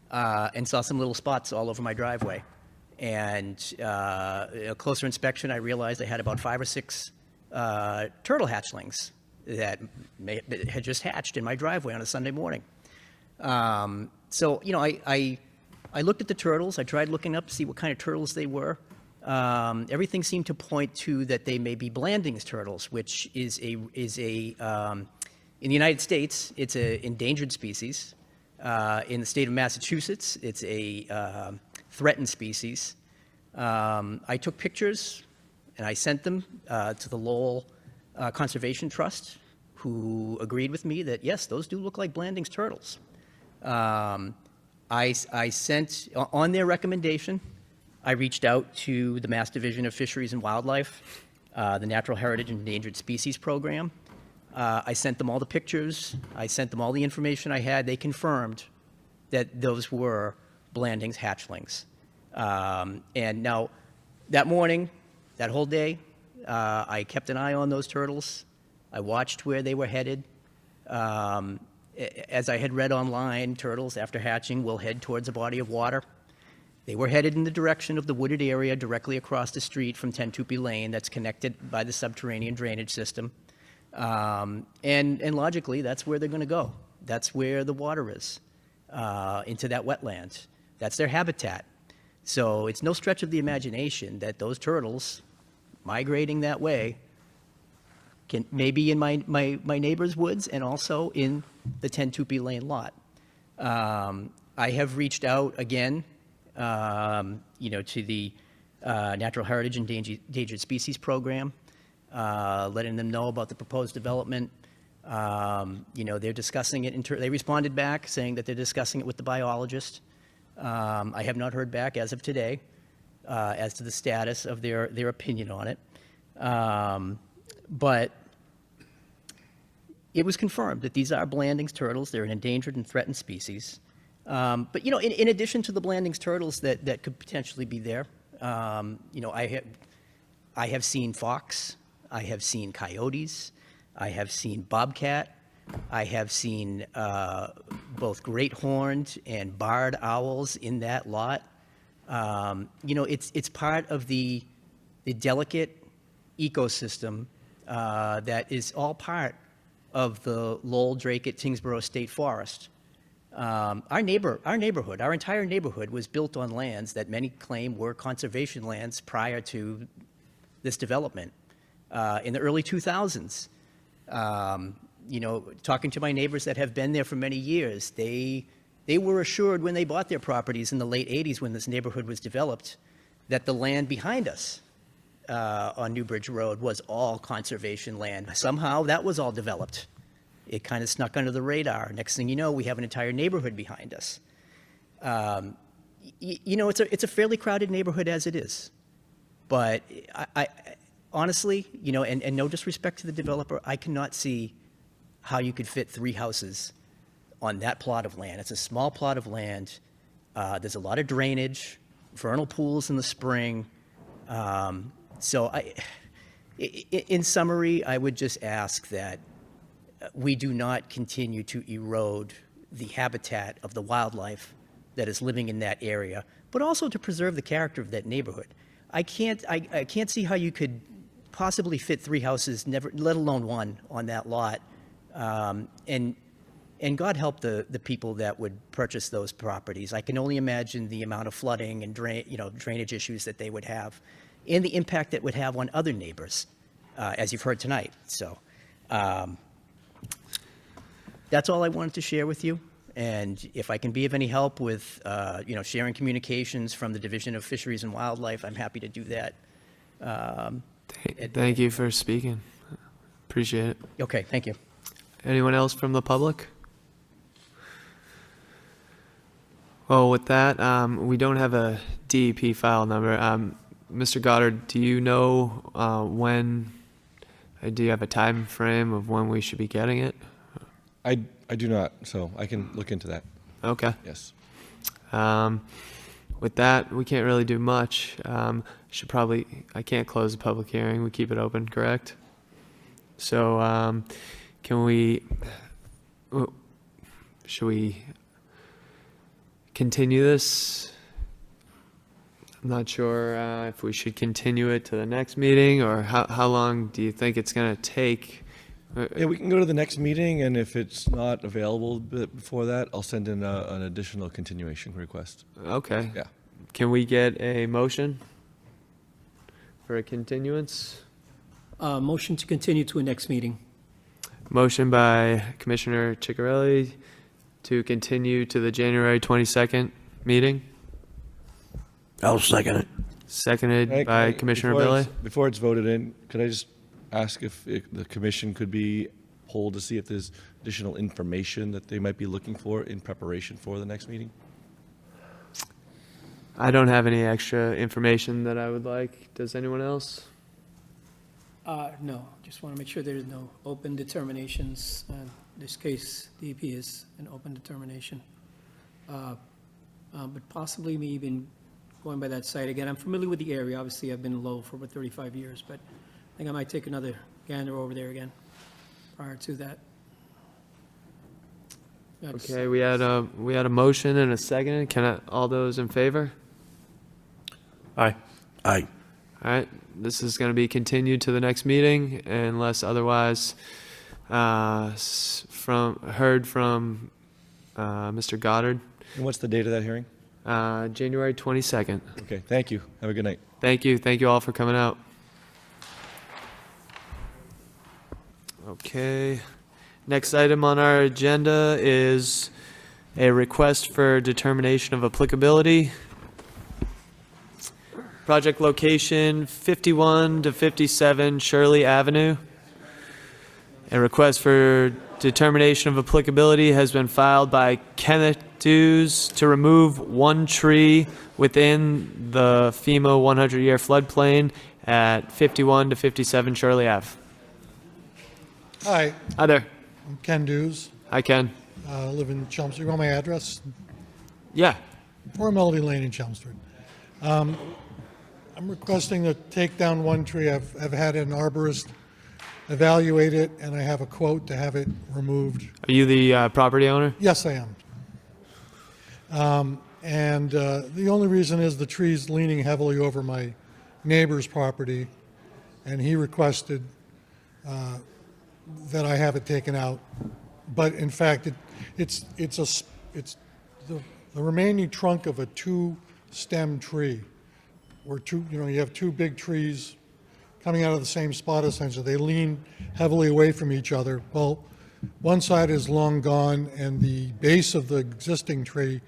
and saw some little spots all over my driveway. And a closer inspection, I realized I had about 5 or 6 turtle hatchlings that had just hatched in my driveway on a Sunday morning. So, I looked at the turtles. I tried looking up to see what kind of turtles they were. Everything seemed to point to that they may be Blanding's turtles, which is in the United States, it's an endangered species. In the state of Massachusetts, it's a threatened species. I took pictures and I sent them to the Lowell Conservation Trust, who agreed with me that, yes, those do look like Blanding's turtles. I sent, on their recommendation, I reached out to the Mass Division of Fisheries and Wildlife, the Natural Heritage and Endangered Species Program. I sent them all the pictures. I sent them all the information I had. They confirmed that those were Blanding's hatchlings. And now, that morning, that whole day, I kept an eye on those turtles. I watched where they were headed. As I had read online, turtles, after hatching, will head towards a body of water. They were headed in the direction of the wooded area directly across the street from 10 Tupi Lane that's connected by the subterranean drainage system. And logically, that's where they're going to go. That's where the water is, into that wetland. That's their habitat. So it's no stretch of the imagination that those turtles migrating that way can maybe in my neighbor's woods and also in the 10 Tupi Lane lot. I have reached out again, to the Natural Heritage and Endangered Species Program, letting them know about the proposed development. They're discussing it. They responded back saying that they're discussing it with the biologist. I have not heard back as of today as to the status of their opinion on it. But it was confirmed that these are Blanding's turtles. They're an endangered and threatened species. But, in addition to the Blanding's turtles that could potentially be there, I have seen fox, I have seen coyotes, I have seen bobcat, I have seen both great horned and barred owls in that lot. It's part of the delicate ecosystem that is all part of the Lowell, Drake, Tingsboro State Forest. Our neighborhood, our entire neighborhood was built on lands that many claim were conservation lands prior to this development. In the early 2000s, talking to my neighbors that have been there for many years, they were assured when they bought their properties in the late 80s when this neighborhood was developed that the land behind us on Newbridge Road was all conservation land. Somehow that was all developed. It kind of snuck under the radar. Next thing you know, we have an entire neighborhood behind us. It's a fairly crowded neighborhood as it is. But I honestly, and no disrespect to the developer, I cannot see how you could fit 3 houses on that plot of land. It's a small plot of land. There's a lot of drainage, vernal pools in the spring. In summary, I would just ask that we do not continue to erode the habitat of the wildlife that is living in that area, but also to preserve the character of that neighborhood. I can't see how you could possibly fit 3 houses, let alone 1, on that lot. And God help the people that would purchase those properties. I can only imagine the amount of flooding and drainage issues that they would have, and the impact it would have on other neighbors, as you've heard tonight. So that's all I wanted to share with you. And if I can be of any help with, sharing communications from the Division of Fisheries and Wildlife, I'm happy to do that. Thank you for speaking. Appreciate it. Okay, thank you. Anyone else from the public? Well, with that, we don't have a DEP file number. Mr. Goddard, do you know do you have a time frame of when we should be getting it? I do not, so I can look into that. Okay. Yes. With that, we can't really do much. I can't close the public hearing. We keep it open, correct? So, should we continue this? I'm not sure if we should continue it to the next meeting, or how long do you think it's going to take? Yeah, we can go to the next meeting, and if it's not available before that, I'll send in an additional continuation request. Okay. Yeah. Can we get a motion for a continuance? Motion to continue to a next meeting. Motion by Commissioner Ciccarelli to continue to the January 22nd meeting. I'll second it. Seconded by Commissioner Billy. Before it's voted in, could I just ask if the commission could be polled to see if there's additional information that they might be looking for in preparation for the next meeting? I don't have any extra information that I would like. Does anyone else? No, just want to make sure there's no open determinations. In this case, DEP is an open determination. But possibly me even going by that site again. I'm familiar with the area. Obviously, I've been in Lowell for over 35 years, but I think I might take another gander over there again prior to that. Okay, we had a motion and a second. All those in favor? Aye. Aye. All right, this is going to be continued to the next meeting unless otherwise heard from Mr. Goddard. And what's the date of that hearing? January 22nd. Okay, thank you. Have a good night. Thank you. Thank you all for coming out. Okay. Next item on our agenda is a request for determination of applicability. Project location 51 to 57 Shirley Avenue. A request for determination of applicability has been filed by Kenneth Dews to remove one tree within the FEMA 100-year floodplain at 51 to 57 Shirley Ave. Hi, Hi there. I'm Ken Dews. Hi, Ken. I live in Chelmsford. You want my address? Yeah. 4 Melody Lane in Chelmsford. I'm requesting to take down one tree. I've had an arborist evaluate it, and I have a quote to have it removed. Are you the property owner? Yes, I am. The only reason is the tree's leaning heavily over my neighbor's property, and he requested that I have it taken out. But in fact, it's the remaining trunk of a 2-stem tree, where you have 2 big trees coming out of the same spot essentially. They lean heavily away from each other. Well, one side is long gone, and the base of the existing tree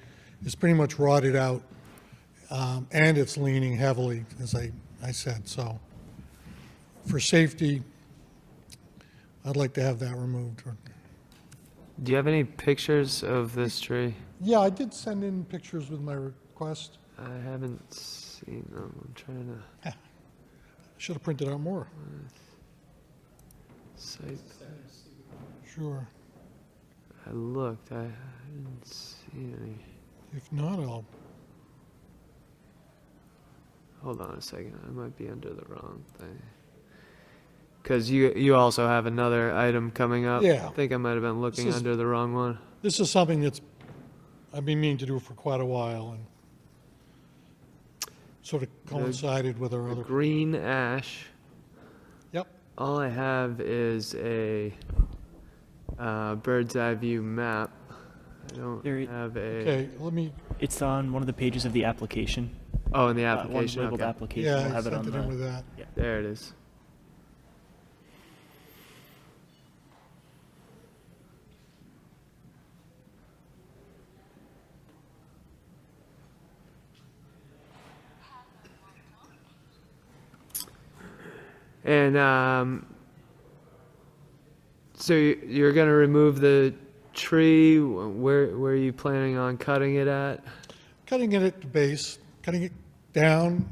is pretty much rotted out, and it's leaning heavily, as I said. So for safety, I'd like to have that removed. Do you have any pictures of this tree? Yeah, I did send in pictures with my request. I haven't seen them. I'm trying to. Should have printed out more. Site. Sure. I looked. I didn't see any. If not, I'll. Hold on a second. I might be under the wrong thing. Because you also have another item coming up. Yeah. I think I might have been looking under the wrong one. This is something that's I've been meaning to do for quite a while, and sort of coincided with our other. Green ash. Yep. All I have is a bird's eye view map. I don't have a. Okay, let me. It's on one of the pages of the application. Oh, in the application. One labeled okay. application. Yeah, We'll I have it sent on it in the. with that. Yeah. There it is. And so you're going to remove the tree. Where are you planning on cutting it at? Cutting it at the base, cutting it down.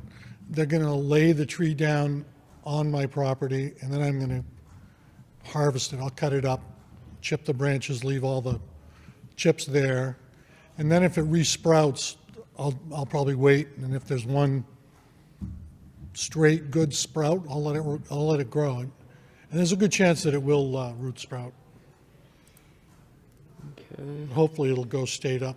They're going to lay the tree down on my property, and then I'm going to harvest it. I'll cut it up, chip the branches, leave all the chips there, and then if it resprouts, I'll probably wait. And if there's one straight good sprout, I'll let it grow. And there's a good chance that it will root sprout. Okay. Hopefully, it'll go straight up.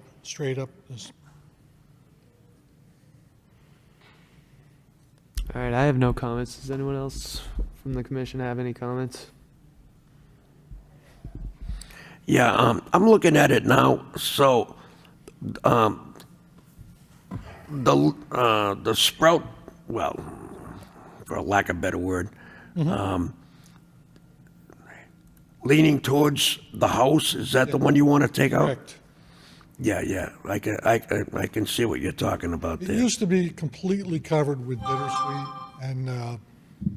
All right, I have no comments. Does anyone else from the commission have any comments? Yeah, I'm looking at it now. So, the sprout, well, for lack of a better word, leaning towards the house. Is that the one you want to take out? Correct. Yeah. I can see what you're talking about It there. used to be completely covered with bittersweet and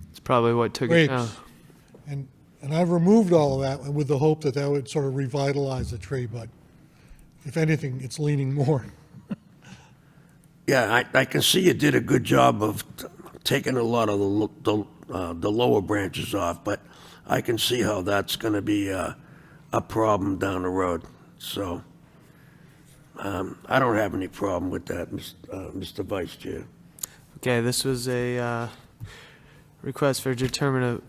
It's probably what took it down. grapes. And I've removed all of that with the hope that that would sort of revitalize the tree, but if anything, it's leaning more. Yeah, I can see you did a good job of taking a lot of the lower branches off, but I can see how that's going to be a problem down the road. So I don't have any problem with that, Mr. Vice Chair. Okay, this was a request for determination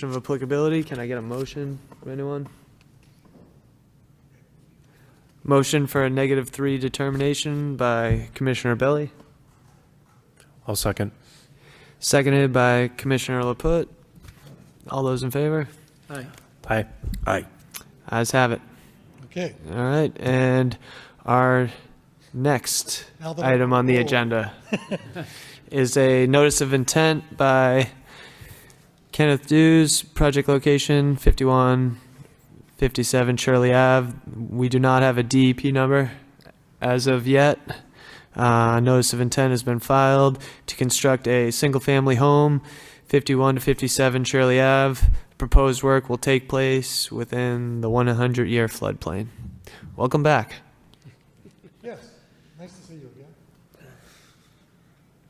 of applicability. Can I get a motion from anyone? Motion for a -3 determination by Commissioner Belli, I'll second. seconded by Commissioner Laput. All those in favor? Aye. Aye. Aye. Ayes have it. Okay. All right, and our next Now that I'm item on the old. agenda is a notice of intent by Kenneth Dews, project location 5157 Shirley Ave. We do not have a DEP number as of yet. Notice of intent has been filed to construct a single-family home, 51 to 57 Shirley Ave. Proposed work will take place within the 100-year floodplain. Welcome back. Yes, nice to see you again.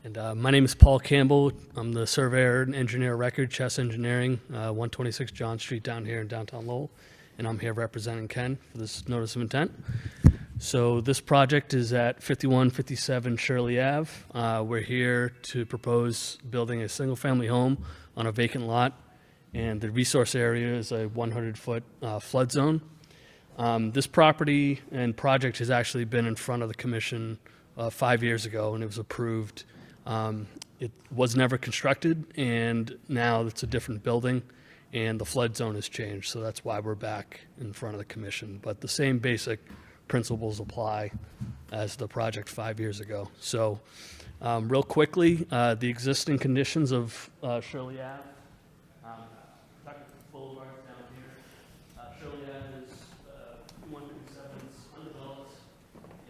And my name is Paul Campbell. I'm the surveyor and engineer record, Chess Engineering, 126 John Street down here in downtown Lowell. And I'm here representing Ken for this notice of intent. So this project is at 5157 Shirley Ave. We're here to propose building a single-family home on a vacant lot. And the resource area is a 100-foot flood zone. This property and project has actually been in front of the commission 5 years ago, and it was approved. It was never constructed, and now it's a different building, and the flood zone has changed, so that's why we're back in front of the commission. But the same basic principles apply as the project 5 years ago. So real quickly, the existing conditions of Shirley Ave. Boulevard's down here. Shirley Ave is 157's undeveloped,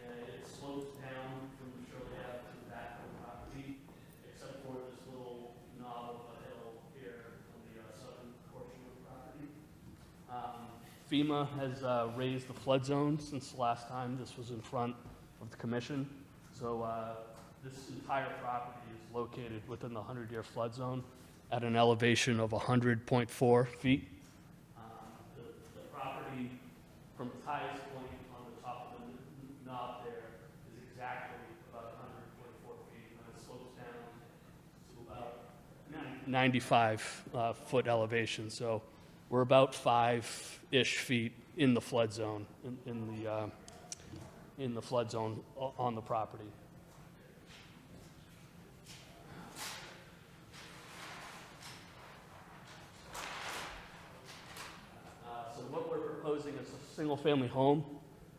and it slopes down from Shirley Ave to the back of the property, except for this little knob of a hill here on the southern portion of the property. FEMA has raised the flood zone since the last time this was in front of the commission. So this entire property is located within the 100-year flood zone at an elevation of 100.4 feet. The property from its highest point on the top of the knob there is exactly about 100.4 feet, and it slopes down to about 95-foot elevation. So we're about 5-ish feet in the flood zone, in the flood zone on the property. So what we're proposing is a single-family home.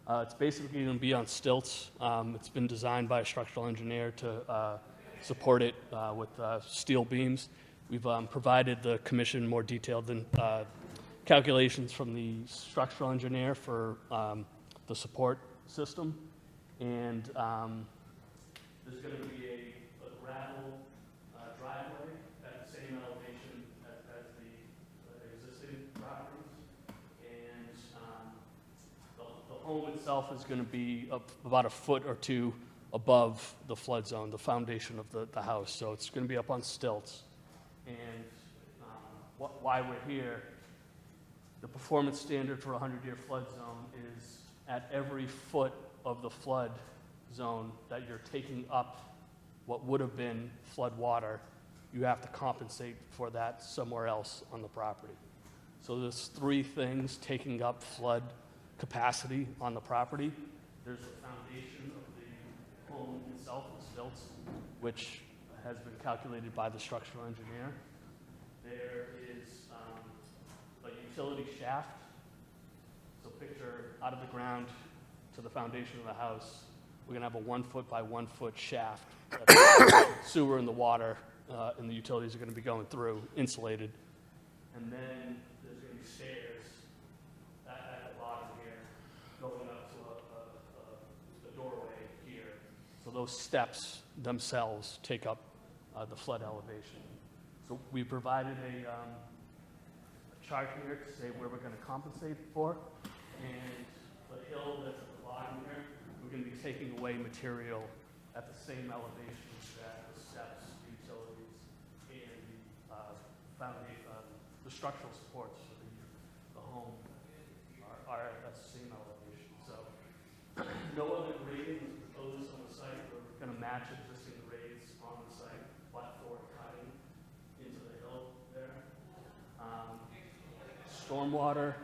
It's basically going to be on stilts. It's been designed by a structural engineer to support it with steel beams. We've provided the commission more detailed calculations from the structural engineer for the support system. And there's going to be a gravel driveway at the same elevation as the existing properties. And the home itself is going to be about a foot or two above the flood zone, the foundation of the house. So it's going to be up on stilts. And why we're here, the performance standard for a 100-year flood zone is at every foot of the flood zone that you're taking up what would have been flood water, you have to compensate for that somewhere else on the property. So there's 3 things taking up flood capacity on the property. There's the foundation of the home itself, the stilts, which has been calculated by the structural engineer. There is a utility shaft. So picture out of the ground to the foundation of the house, we're going to have a 1-foot by 1-foot shaft that the sewer and the water and the utilities are going to be going through, insulated. And then there's going to be stairs at the bottom here, going up to a doorway here. So those steps themselves take up the flood elevation. So we provided a chart here to say where we're going to compensate for, and the hill that's at the bottom here, we're going to be taking away material at the same elevations that the steps, the utilities, and the structural supports for the home are at that same elevation. So no other grading is proposed on the site. We're going to match existing grades on the site, flat floor cutting into the hill there. Stormwater.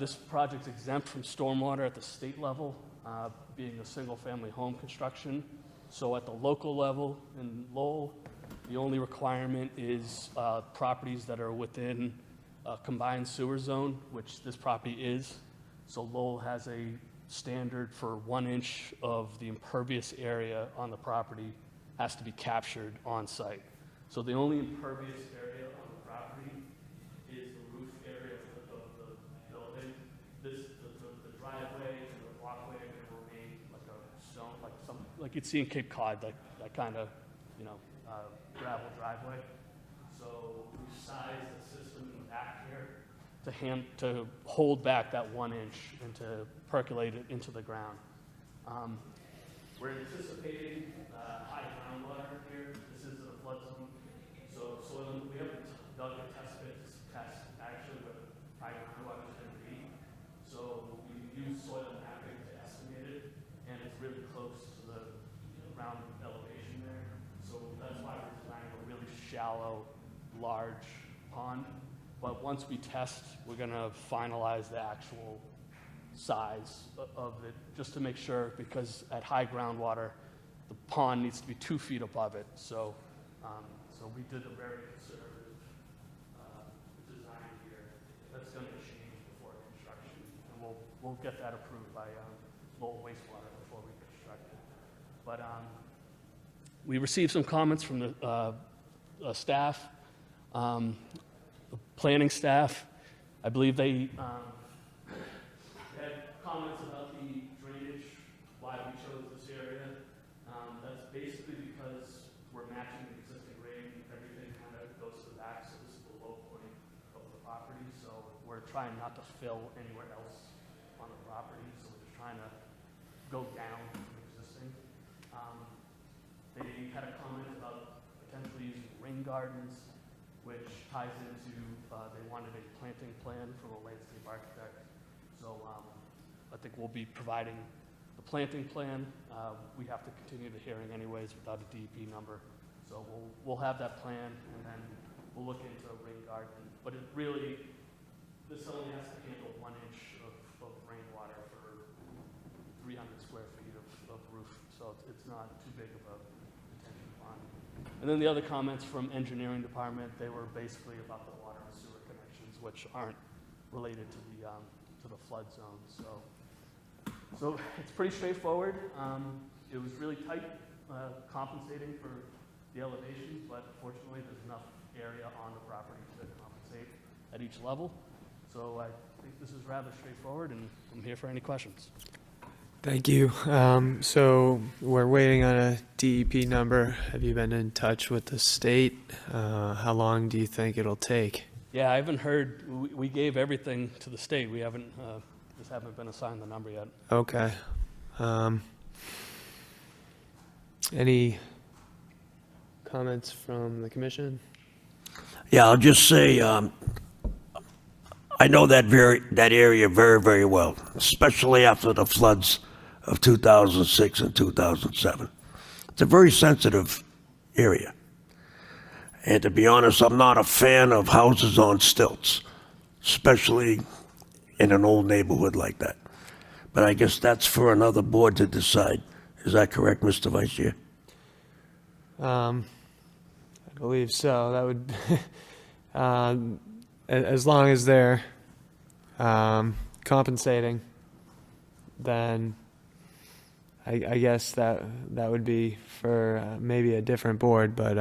This project's exempt from stormwater at the state level, being a single-family home construction. So at the local level in Lowell, the only requirement is properties that are within a combined sewer zone, which this property is. So Lowell has a standard for 1 inch of the impervious area on the property has to be captured on site. So the only impervious area on the property is the roof area of the building. The driveway and the walkway are going to remain like a stone, like you'd see in Cape Cod, that kind of, gravel driveway. So we sized the system in the back here to hold back that 1 inch and to percolate it into the ground. We're anticipating high groundwater here. This is a flood zone. So soil, we haven't dug a test pit to test actually what high groundwater is going to be. So we use soil mapping to estimate it, and it's really close to the ground elevation there. So that's why we're designing a really shallow, large pond. But once we test, we're going to finalize the actual size of it, just to make sure, because at high groundwater, the pond needs to be 2 feet above it. So, so we did a very conservative design here. That's going to change before construction, and we'll get that approved by Lowell wastewater before we construct it. But we received some comments from the staff, the planning staff. I believe they had comments about the drainage, why we chose this area. That's basically because we're matching the existing grade. Everything kind of goes to the back, so this is the low point of the property. So we're trying not to fill anywhere else on the property. So we're just trying to go down from existing. They had a comment about potentially using rain gardens, which ties into, they wanted a planting plan from a landscape architect. So I think we'll be providing the planting plan. We have to continue the hearing anyways without a DEP number. So we'll have that plan, and then we'll look into a rain garden. But it really, this only has to handle 1 inch of rainwater for 300 square feet of roof. So it's not too big of a detention pond. And then the other comments from engineering department, they were basically about the water and sewer connections, which aren't related to the flood zone. So it's pretty straightforward. It was really tight, compensating for the elevations, but fortunately there's enough area on the property to compensate at each level. So I think this is rather straightforward, and I'm here for any questions. Thank you. So we're waiting on a DEP number. Have you been in touch with the state? How long do you think it'll take? Yeah, I haven't heard. We gave everything to the state. We haven't, just haven't been assigned the number yet. Okay. Any comments from the commission? Yeah, I'll just say, I know that area very, very well, especially after the floods of 2006 and 2007. It's a very sensitive area. And to be honest, I'm not a fan of houses on stilts, especially in an old neighborhood like that. But I guess that's for another board to decide. Is that correct, Mr. Vice Chair? I believe so. That would, as long as they're compensating, then I guess that would be for maybe a different board. But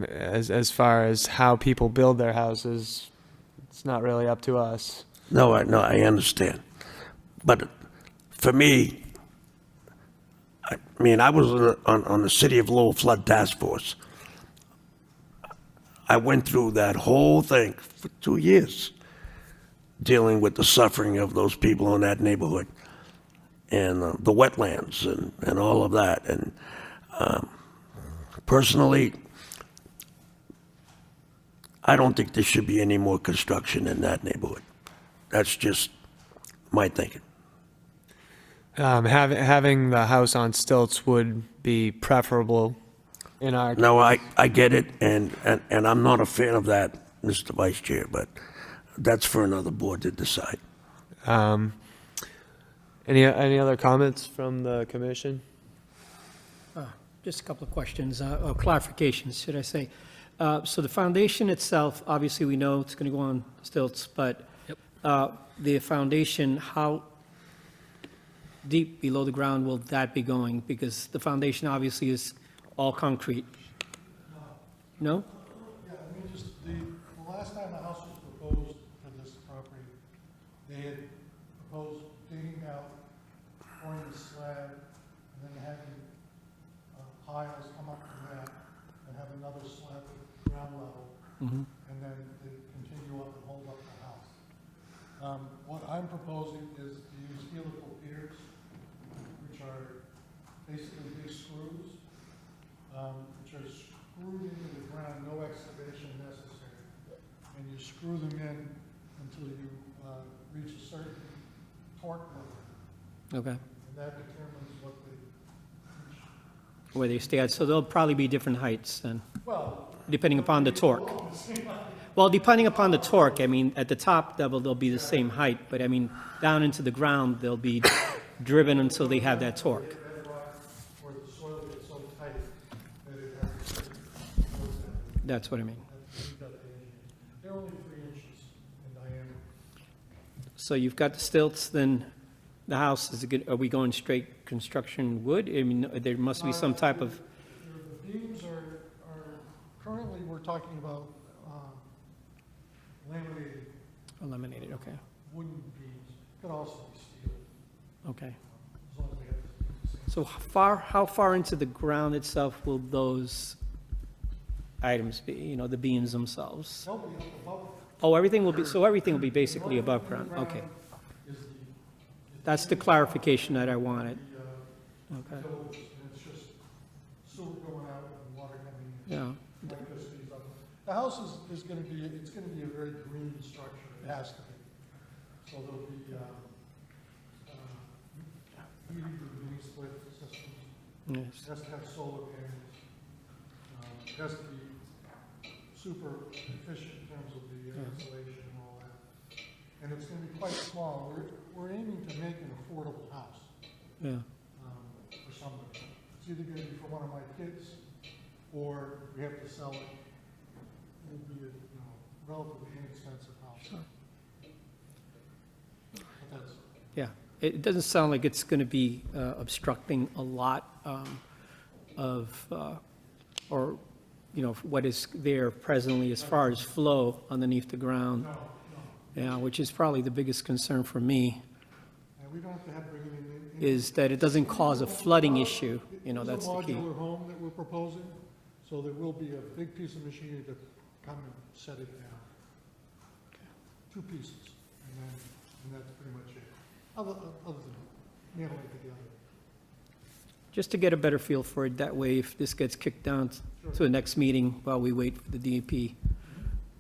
as far as how people build their houses, it's not really up to us. No, I understand. But for me, I mean, I was on the City of Lowell Flood Task Force. I went through that whole thing for 2 years. dealing with the suffering of those people in that neighborhood and the wetlands and all of that. And personally, I don't think there should be any more construction in that neighborhood. That's just my thinking. Having the house on stilts would be preferable in our. No, I get it, and I'm not a fan of that, Mr. Vice Chair, but that's for another board to decide. Any other comments from the commission? Just a couple of questions, or clarifications, should I say. So the foundation itself, obviously, we know it's going to go on stilts, but the foundation, how deep below the ground will that be going? Because the foundation obviously is all concrete. No? Yeah, I mean, just the last time the house was proposed for this property, they had proposed digging out, pouring the slab, and then having piles come up from that, and have another slab at ground level, and then they continue up and hold up the house. What I'm proposing is to use helical piers, which are basically big screws, which are screwed into the ground, no excavation necessary. And you screw them in until you reach a certain torque level. Okay. And that determines what they reach. Where they stay at, so there'll probably be different heights then, Well, depending upon the torque. Well, depending upon the torque, I mean, at the top level, they'll be the same height, but I mean, down into the ground, they'll be driven until they have that torque. where the soil gets so tight that it has to That's what I mean. They're only 3 inches in diameter. So you've got the stilts, then the house, are we going straight construction wood? I mean, there must be some type of, The beams are currently, we're talking about laminated eliminated, okay, wooden beams. Could also be steel, okay. as long as they have the same. So how far into the ground itself will those items be, you know, the beams themselves? They'll be up above. Oh, everything will be, so everything will be basically above ground, okay. That's the clarification that I wanted. Okay, And it's just sewer going out and water coming in. yeah. Electricity's up. The house is going to be, it's going to be a very green structure. It has to be. So there'll be heating and mini split systems. Yes. It has to have solar panels. It has to be super efficient in terms of the insulation and all that. And it's going to be quite small. We're aiming to make an affordable house Yeah, for somebody. It's either going to be for one of my kids, or if we have to sell it. It'll be a relatively inexpensive house. But that's, yeah. It doesn't sound like it's going to be obstructing a lot or, you know, what is there presently as far as flow underneath the ground. Yeah, which is probably the biggest concern for me, and we don't have to have bring it in. is that it doesn't cause a flooding issue. You know, that's the It's a key. modular home that we're proposing, so there will be a big piece of machinery to come and set it down. 2 pieces, and that's pretty much it. Other than nailing it together. Just to get a better feel for it, that way if this gets kicked down to the next meeting while we wait for the DEP,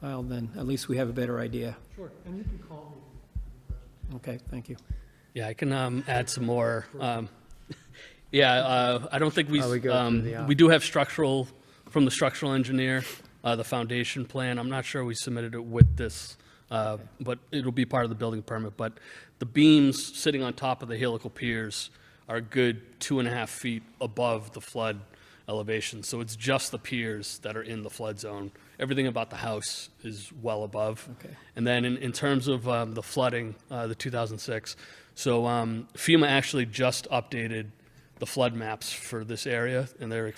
well, then at least we have a better idea. Sure, and you can call me. Okay, thank you. Yeah, I can add some more. I don't think we do have structural, from the structural engineer, the foundation plan. I'm not sure we submitted it with this, but it'll be part of the building permit. But the beams sitting on top of the helical piers are a good 2.5 feet above the flood elevation. So it's just the piers that are in the flood zone. Everything about the house is well above. Okay. And then in terms of the flooding, the 2006, so FEMA actually just updated the flood maps for this area, and they're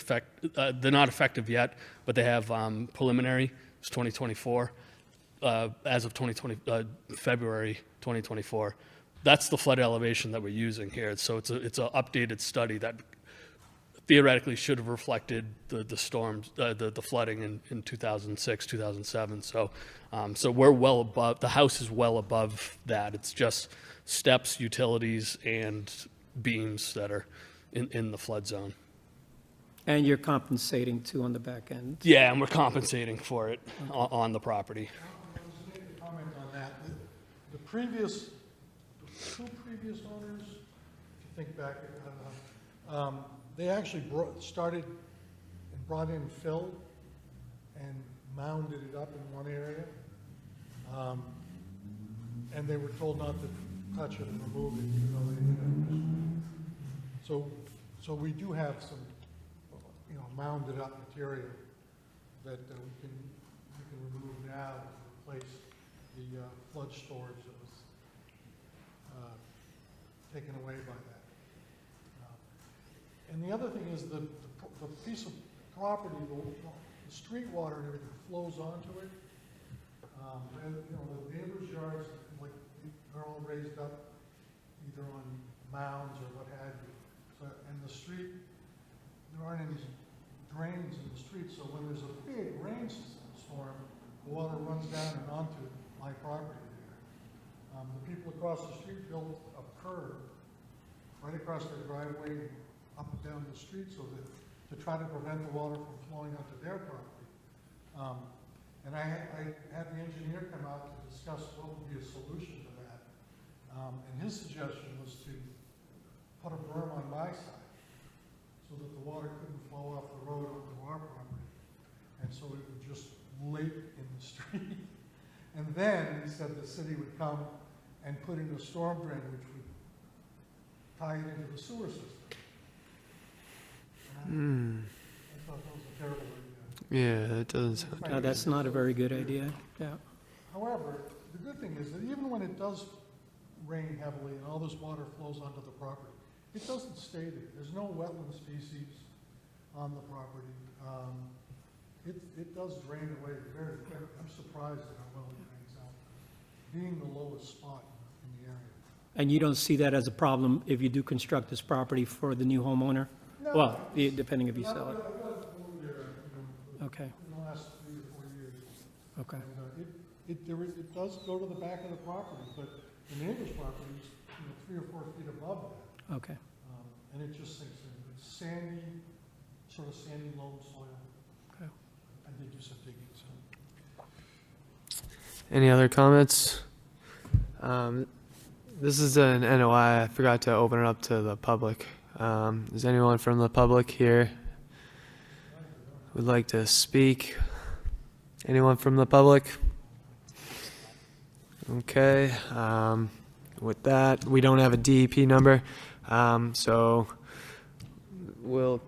not effective yet, but they have preliminary. It's 2024, as of February 2024. That's the flood elevation that we're using here. So it's an updated study that theoretically should have reflected the storms, the flooding in 2006, 2007. So, so we're well above, the house is well above that. It's just steps, utilities, and beams that are in the flood zone. And you're compensating too on the back end? Yeah, and we're compensating for it on the property. I was just making a comment on that. The two previous owners, if you think back, they actually started and brought in fill and mounded it up in one area. And they were told not to touch it and remove it, even though they did it. So we do have some, mounded up material that we can remove now to replace the flood storage that was taken away by that. And the other thing is the piece of property, the street water and everything flows onto it. And the neighbors' yards, like, they're all raised up either on mounds or what have you. So, and the street, there aren't any drains in the street, so when there's a big rainstorm, the water runs down and onto my property there. The people across the street built a curb right across their driveway, up and down the street, so that to try to prevent the water from flowing onto their property. And I had the engineer come out to discuss what would be a solution to that. And his suggestion was to put a berm on my side so that the water couldn't flow off the road onto our property. And so it would just lake in the street. And then he said the city would come and put in a storm drain which would tie it into the sewer system. I thought that was a terrible idea. Yeah, that doesn't sound. No, that's not a very good idea, yeah. However, the good thing is that even when it does rain heavily and all this water flows onto the property, it doesn't stay there. There's no wetland species on the property. It does drain away very quick. I'm surprised at how well it drains out, being the lowest spot in the area. And you don't see that as a problem if you do construct this property for the new homeowner? No, Well, depending if you sell it. I've got a pool there, Okay, in the last 3 or 4 years. okay. And, it does go to the back of the property, but the neighbor's property is 3 or 4 feet above that. Okay. And it just sinks in. It's sandy, sort of sandy loam soil. Okay. I did do some digging, so. Any other comments? This is an NOI. I forgot to open it up to the public. Is anyone from the public here would like to speak? Anyone from the public? Okay. With that, we don't have a DEP number, so we'll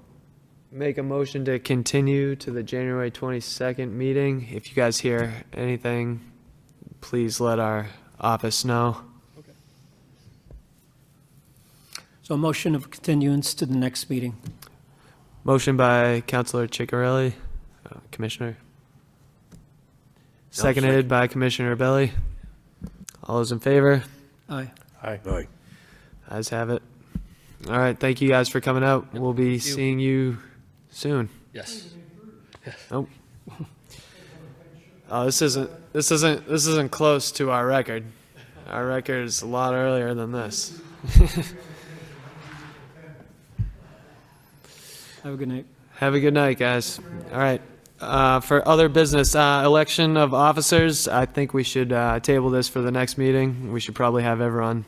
make a motion to continue to the January 22nd meeting. If you guys hear anything, please let our office know. So a motion of continuance to the next meeting. Motion by Councilor Ciccarelli, Commissioner. Seconded by Commissioner Belli. All those in favor? Aye. Aye. Aye. Ayes have it. All right, thank you guys for coming out. We'll be seeing you soon. Yes. Oh. Oh, this isn't close to our record. Our record is a lot earlier than this. Have a good night. Have a good night, guys. All right. For other business, election of officers, I think we should table this for the next meeting. We should probably have everyone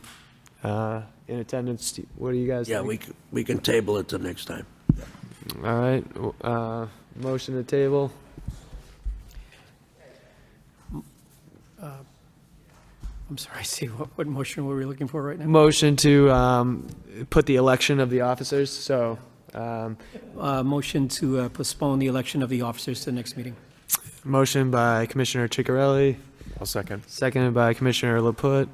in attendance. What do you guys Yeah, think? we can table it till next time. All right. Motion to table. I'm sorry, see, what motion were we looking for right now? Motion to put the election of the officers. So, Motion to postpone the election of the officers to the next meeting. motion by Commissioner Ciccarelli, I'll second. seconded by Commissioner Laput.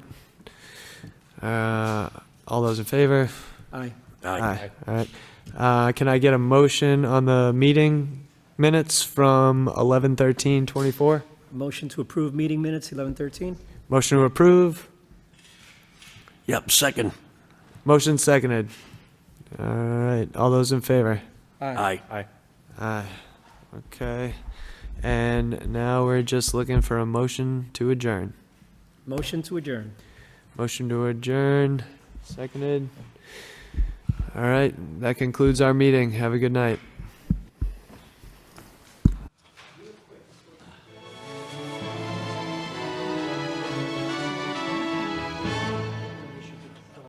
All those in favor? Aye. Aye. All right. Can I get a motion on the meeting minutes from 11/13/24? Motion to approve meeting minutes, 11:13. Motion to approve. Yep, second. Motion seconded. All right. All those in favor? Aye. Aye. Aye. Okay. And now we're just looking for a motion to adjourn. Motion to adjourn. Motion to adjourn, seconded. All right, that concludes our meeting. Have a good night.